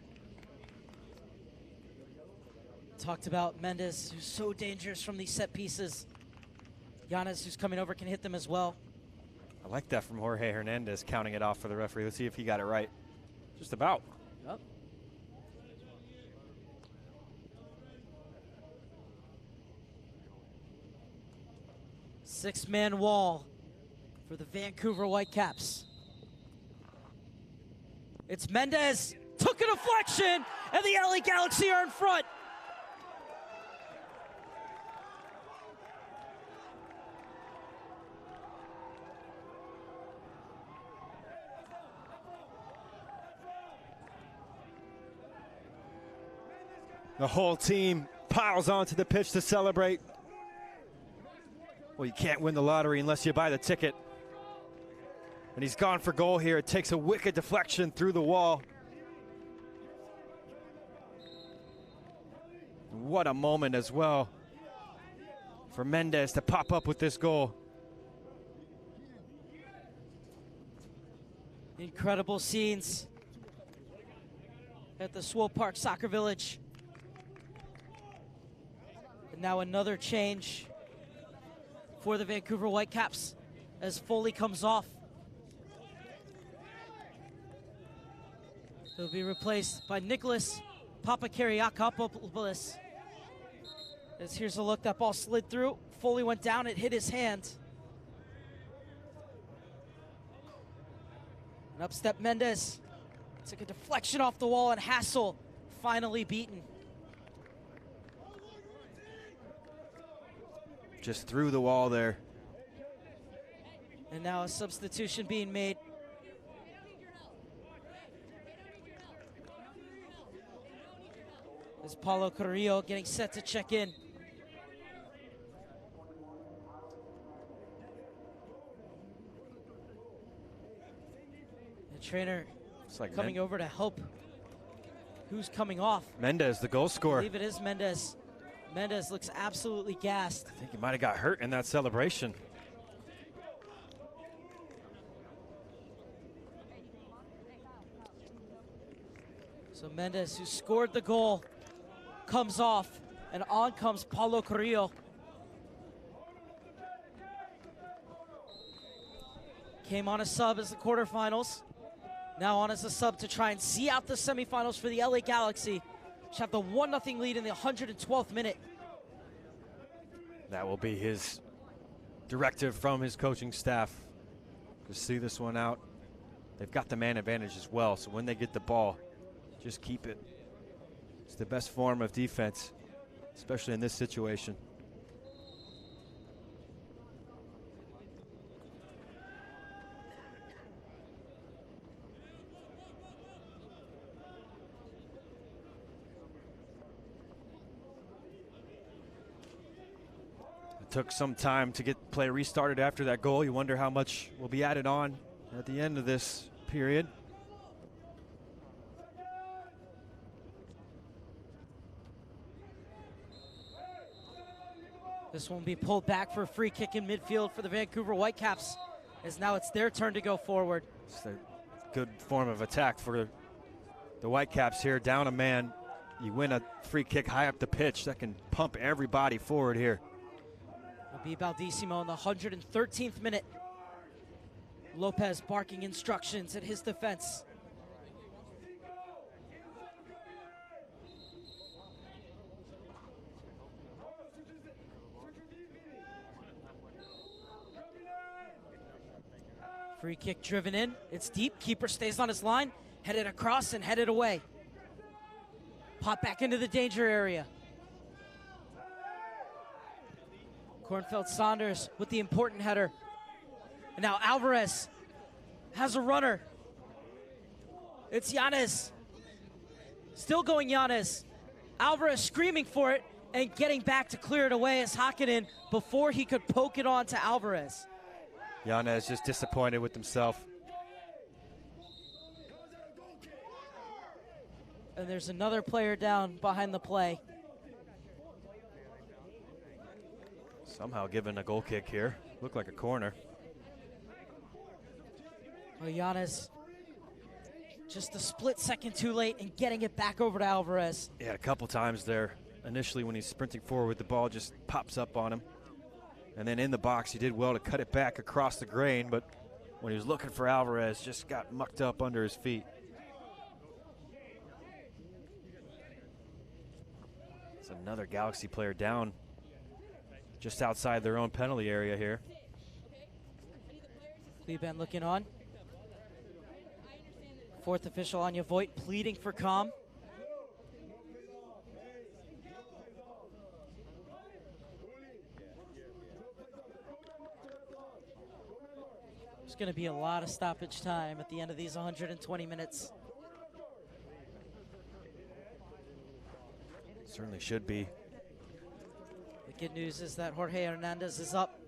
Talked about Mendes, who's so dangerous from these set pieces. Giannis, who's coming over, can hit them as well. I like that from Jorge Hernandez, counting it off for the referee. Let's see if he got it right. Just about. Yep. Six-man wall for the Vancouver Whitecaps. It's Mendes, took a deflection, and the LA Galaxy are in front. The whole team piles onto the pitch to celebrate. Well, you can't win the lottery unless you buy the ticket. And he's gone for goal here. It takes a wicked deflection through the wall. What a moment as well for Mendes to pop up with this goal. Incredible scenes at the Swope Park Soccer Village. And now another change for the Vancouver Whitecaps as Foley comes off. He'll be replaced by Nicholas Papakyriakopoulos. As here's a look, that ball slid through. Foley went down, it hit his hand. And up step Mendes. Took a deflection off the wall, and Hassel finally beaten. Just through the wall there. And now a substitution being made. Is Paulo Carrillo getting set to check in. The trainer coming over to help. Who's coming off? Mendes, the goal I scorer. believe it is Mendes. Mendes looks absolutely gassed. I think he might have got hurt in that celebration. So Mendes, who scored the goal, comes off, and on comes Paulo Carrillo. Came on a sub as the quarterfinals. Now on as a sub to try and see out the semifinals for the LA Galaxy, which have the 1-0 lead in the 112th minute. That will be his directive from his coaching staff to see this one out. They've got the man advantage as well, so when they get the ball, just keep it. It's the best form of defense, especially in this situation. took some time to get play restarted after that goal. You wonder how much will be added on at the end of this period. This one will be pulled back for a free kick in midfield for the Vancouver Whitecaps, as now it's their turn to go forward. It's a good form of attack for the Whitecaps here. Down a man, you win a free kick high up the pitch. That can pump everybody forward here. It'll be Baldissimo in the 113th minute. Lopez barking instructions at his defense. Free kick driven in. It's deep. Keeper stays on his line. Headed across and headed away. Pop back into the danger area. Kornfeld Saunders with the important header. And now Alvarez has a runner. It's Yanez. Still going Yanez. Alvarez screaming for it and getting back to clear it away as Hakkinen before he could poke it on to Alvarez. Yanez just disappointed with himself. And there's another player down behind the play. Somehow given a goal kick here. Looked like a corner. Well, Yanez just a split second too late and getting it back over to Alvarez. Yeah, a couple times there. Initially when he's sprinting forward with the ball, just pops up on him. And then in the box, he did well to cut it back across the grain, but when he was looking for Alvarez, just got mucked up under his feet. It's another Galaxy player down just outside their own penalty area here. Cleveland looking on. Fourth official, Anya Voigt, pleading for calm. There's going to be a lot of stoppage time at the end of these 120 minutes. Certainly should be. The good news is that Jorge Hernandez is up.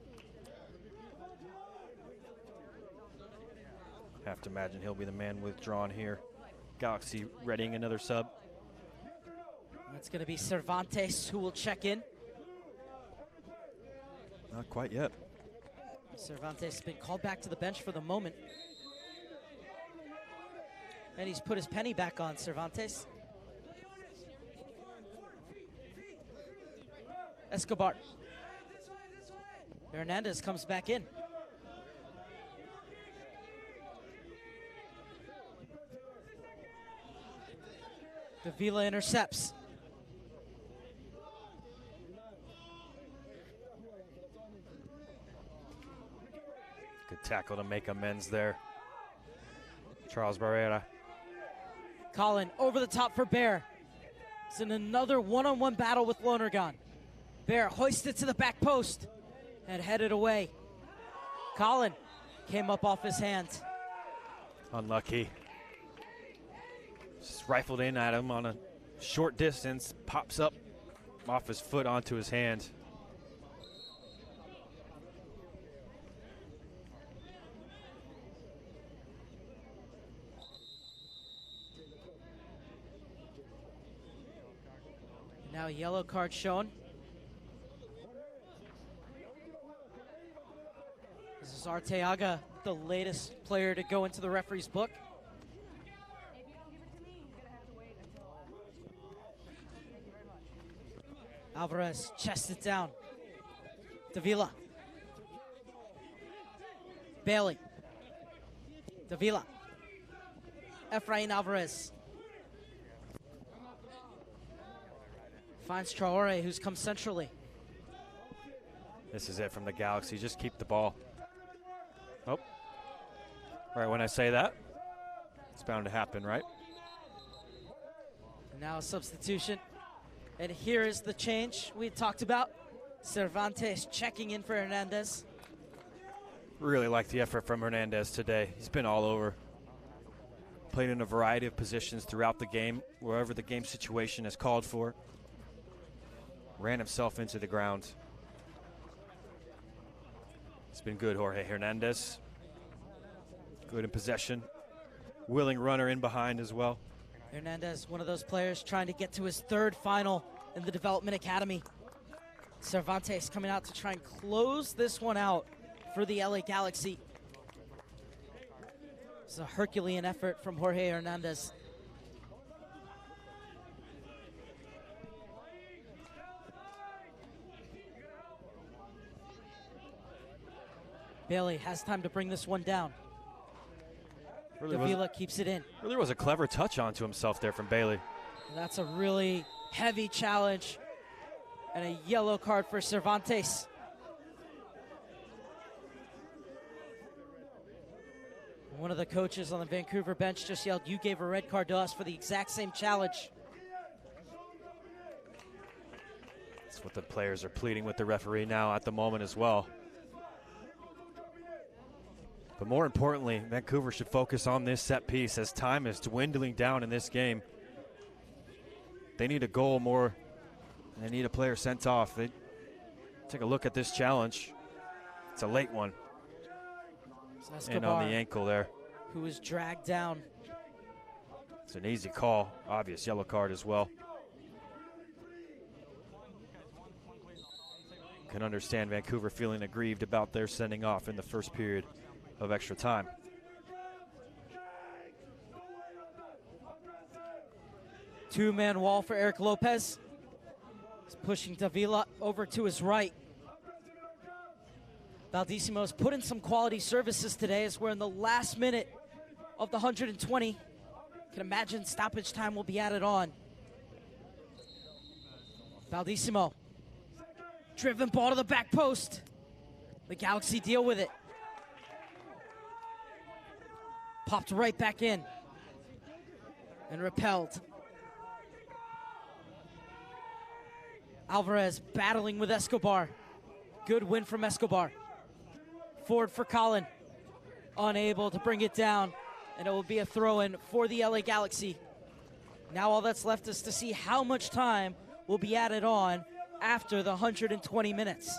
Have to imagine he'll be the man withdrawn here. Galaxy readying another sub. That's going to be Cervantes who will check in. Not quite yet. Cervantes has been called back to the bench for the moment. And he's put his penny back on, Cervantes. Escobar. Hernandez comes back in. Davila intercepts. Good tackle to make amends there. Charles Barrera. Colin over the top for Bear. It's in another one-on-one battle with Lonergan. Bear hoisted to the back post and headed away. Colin came up off his hands. Unlucky. Just rifled in at him on a short distance, pops up off his foot onto his hand. Now a yellow card shown. This is Arteaga, the latest player to go into the referee's book. Alvarez chests it down. Davila. Bailey. Davila. Efrain Alvarez. Finds Traore, who's come centrally. This is it from the Galaxy. Just keep the ball. Oh. Right when I say that, it's bound to happen, right? And now a substitution. And here is the change we talked about. Cervantes checking in for Hernandez. Really like the effort from Hernandez today. He's been all over. Played in a variety of positions throughout the game, wherever the game situation has called for. Ran himself into the ground. It's been good, Jorge Hernandez. Good in possession. Willing runner in behind as well. Hernandez, one of those players trying to get to his third final in the Development Academy. Cervantes coming out to try and close this one out for the LA Galaxy. It's a Herculean effort from Jorge Hernandez. Bailey has time to bring this one down. Davila keeps it in. Really was a clever touch onto himself there from Bailey. That's a really heavy challenge and a yellow card for Cervantes. One of the coaches on the Vancouver bench just yelled, "You gave a red card to us for the exact same challenge." That's what the players are pleading with the referee now at the moment as well. But more importantly, Vancouver should focus on this set piece as time is dwindling down in this game. They need a goal more, and they need a player sent off. They take a look at this challenge. It's a late one. And on the ankle there. Who was dragged down. It's an easy call. Obvious yellow card as well. Can understand Vancouver feeling aggrieved about their sending off in the first period of extra time. Two-man wall for Eric Lopez. He's pushing Davila over to his right. Baldissimo's put in some quality services today as we're in the last minute of the 120. Can imagine stoppage time will be added on. Baldissimo. Driven ball to the back post. The Galaxy deal with it. Popped right back in. And repelled. Alvarez battling with Escobar. Good win from Escobar. Forward for Colin. Unable to bring it down. And it will be a throw-in for the LA Galaxy. Now all that's left is to see how much time will be added on after the 120 minutes.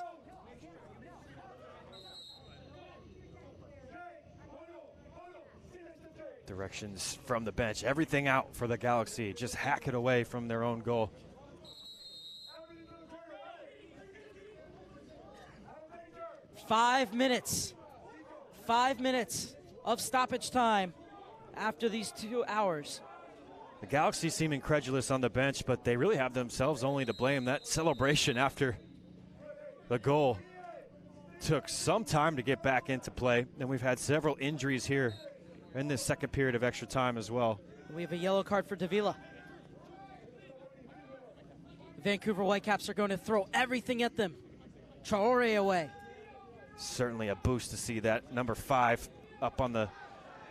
Directions from the bench. Everything out for the Galaxy. Just hack it away from their own goal. Five minutes of stoppage time after these 2 hours. The Galaxy seem incredulous on the bench, but they really have themselves only to blame. That celebration after the goal took some time to get back into play, and we've had several injuries here in this second period of extra time as well. We have a yellow card for Davila. The Vancouver Whitecaps are going to throw everything at them. Traore away. Certainly a boost to see that number 5 up on the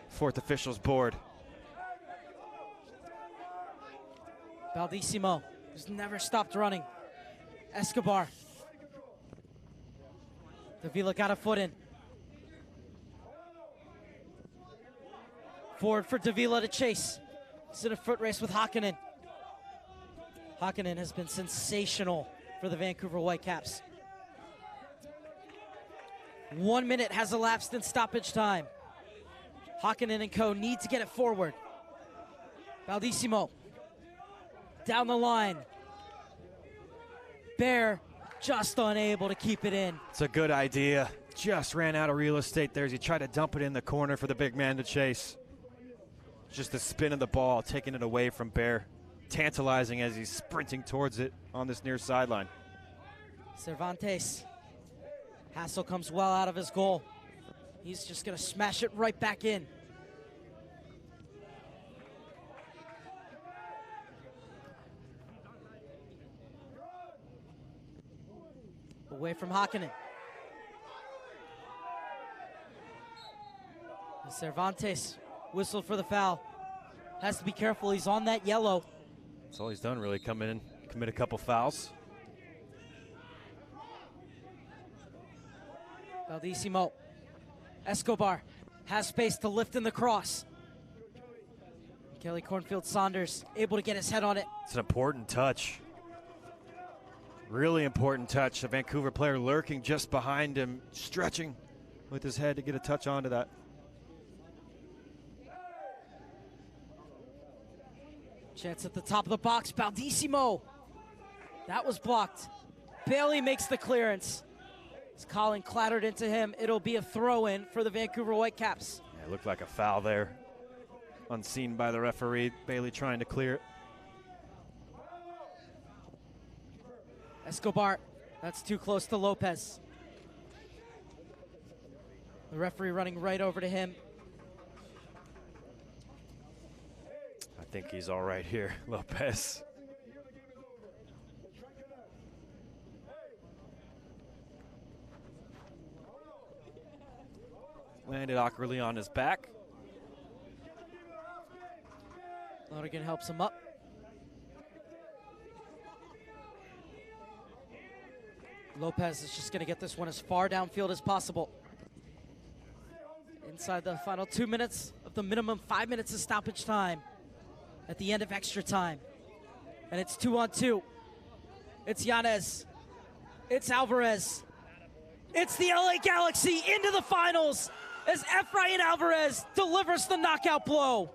fourth official's board. Baldissimo, who's never stopped running. Escobar. Davila got a foot in. Forward for Davila to chase. He's in a foot race with Hakkinen. Hakkinen has been sensational for the Vancouver Whitecaps. 1 minute has elapsed in stoppage time. Hakkinen and co need to get it forward. Baldissimo down the line. Bear just unable to keep it in. It's a good idea. Just ran out of real estate there as he tried to dump it in the corner for the big man to chase. Just the spin of the ball, taking it away from Bear. Tantalizing as he's sprinting towards it on this near sideline. Cervantes. Hassel comes well out of his goal. He's just going to smash it right back in. Away from Hakkinen. Cervantes whistled for the foul. Has to be careful, he's on that yellow. That's all he's done, really, come in and commit a couple fouls. Baldissimo. Escobar has space to lift in the cross. Kelly Cornfield Saunders able to get his head on it. It's an important touch. Really important touch. A Vancouver player lurking just behind him, stretching with his head to get a touch onto that. Chance at the top of the box, Baldissimo. That was blocked. Bailey makes the clearance. As Colin clattered into him, it'll be a throw-in for the Vancouver Whitecaps. Yeah, it looked like a foul there. Unseen by the referee. Bailey trying to clear it. Escobar, that's too close to Lopez. The referee running right over to him. I think he's all right here, Lopez. Landed awkwardly on his back. Lonergan helps him up. Lopez is just going to get this one as far downfield as possible. Inside the final 2 minutes of the minimum 5 minutes of stoppage time at the end of extra time. And it's 2-on-2. It's Yanez. It's Alvarez. It's the LA Galaxy into the finals as Efrain Alvarez delivers the knockout blow.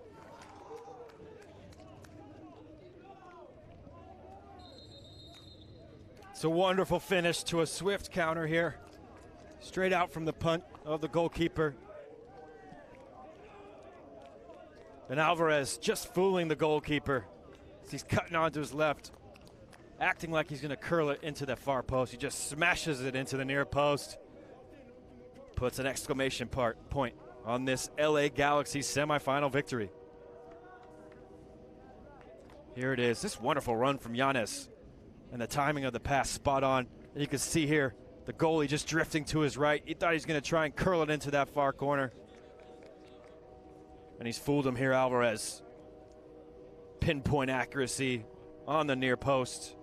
It's a wonderful finish to a swift counter here. Straight out from the punt of the goalkeeper. And Alvarez just fooling the goalkeeper as he's cutting onto his left, acting like he's going to curl it into the far post. He just smashes it into the near post. Puts an exclamation point on this LA Galaxy semifinal victory. Here it is. This wonderful run from Yanez. And the timing of the pass spot on. And you can see here the goalie just drifting to his right. He thought he was going to try and curl it into that far corner. And he's fooled him here, Alvarez. Pinpoint accuracy on the near post.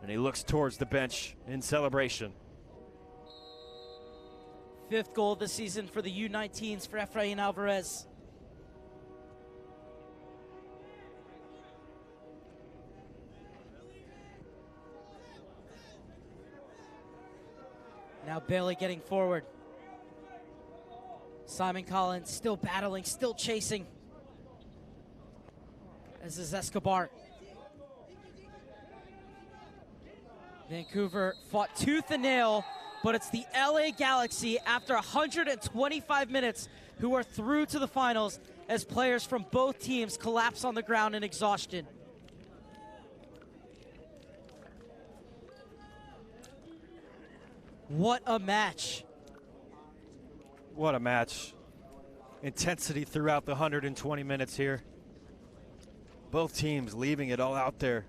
And he looks towards the bench in celebration. 5th goal of the season for the U19s for Efrain Alvarez. Now Bailey getting forward. Simon Collins still battling, still chasing. As is Escobar. Vancouver fought tooth and nail, but it's the LA Galaxy after 125 minutes who are through to the finals as players from both teams collapse on the ground in exhaustion. What a match. What a match. Intensity throughout the 120 minutes here. Both teams leaving it all out there.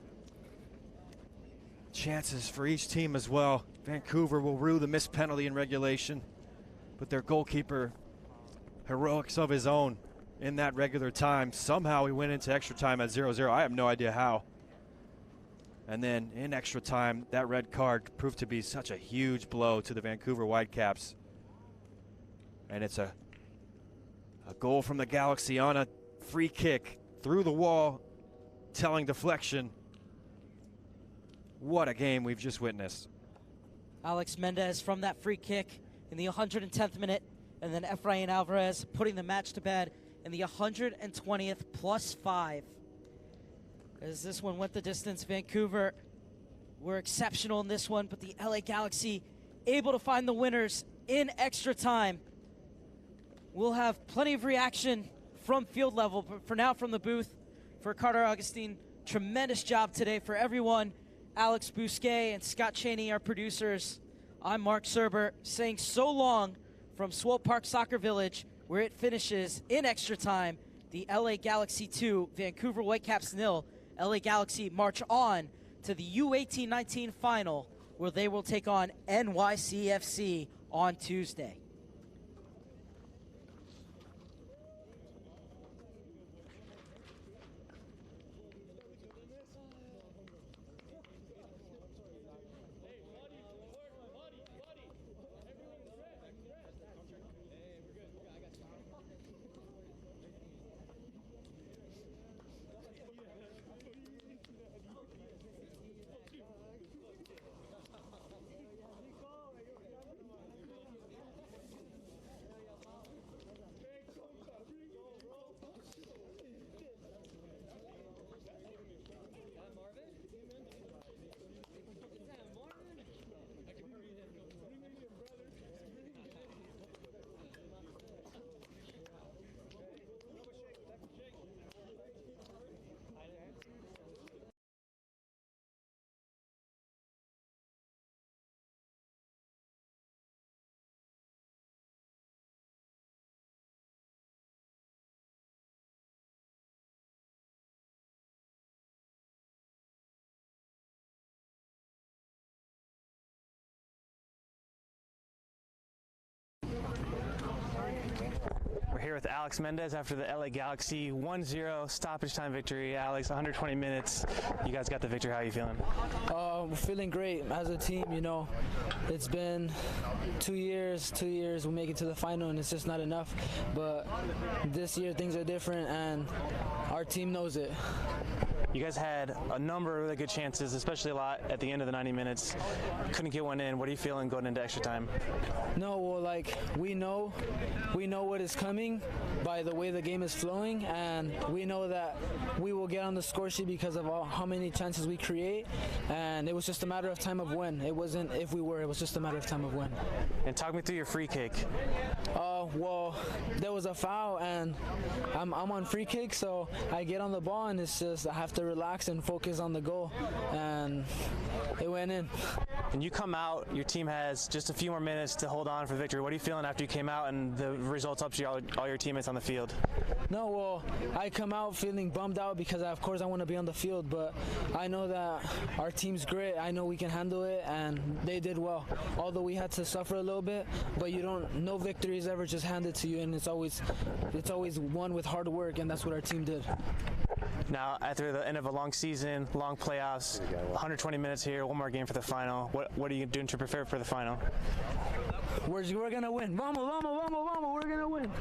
Chances for each team as well. Vancouver will rue the missed penalty in regulation, but their goalkeeper, heroics of his own in that regular time. Somehow he went into extra time at 0-0. I have no idea how. And then in extra time, that red card proved to be such a huge blow to the Vancouver Whitecaps. And it's a goal from the Galaxy on a free kick through the wall, telling deflection. What a game we've just witnessed. Alex Mendez from that free kick in the 110th minute, and then Efrain Alvarez putting the match to bed in the 120th +5. As this one went the distance, Vancouver were exceptional in this one, but the LA Galaxy able to find the winners in extra time. We'll have plenty of reaction from field level, but for now from the booth, for Carter Augustine, tremendous job today for everyone. Alex Bousquet and Scott Cheney, our producers. I'm Mark Serber, saying so long from Swope Park Soccer Village, where it finishes in extra time. The LA Galaxy 2, Vancouver Whitecaps 0. LA Galaxy march on to the U18-19 final, where they will take on NYCFC on Tuesday. here with Alex Mendez after the LA Galaxy 1-0 stoppage time victory. Alex, 120 minutes. You guys got the victory. How are you feeling? We're feeling great as a team. You know, it's been 2 years. 2 years. We make it to the final, and it's just not enough. But this year things are different, and our team knows it. You guys had a number of really good chances, especially a lot at the end of the 90 minutes. Couldn't get one in. What are you feeling going into extra time? No, well, like, we know what is coming by the way the game is flowing, and we know that we will get on the score sheet because of how many chances we create, and it was just a matter of time of when. It wasn't if we were, it was just a matter of time of when. And talk me through your free kick. Well, there was a foul, and I'm on free kick, so I get on the ball, and it's just I have to relax and focus on the goal, and it went in. And you come out, your team has just a few more minutes to hold on for victory. What are you feeling after you came out and the results up to all your teammates on the field? No, well, I come out feeling bummed out because of course I want to be on the field, but I know that our team's great. I know we can handle it, and they did well. Although we had to suffer a little bit, but no victory is ever just handed to you, and it's always won with hard work, and that's what our team did. Now, after the end of a long season, long playoffs, 120 minutes here, one more game for the final. What are you doing to prepare for the final? We're gonna win. Vamos, vamos, vamos, vamos. We're gonna win.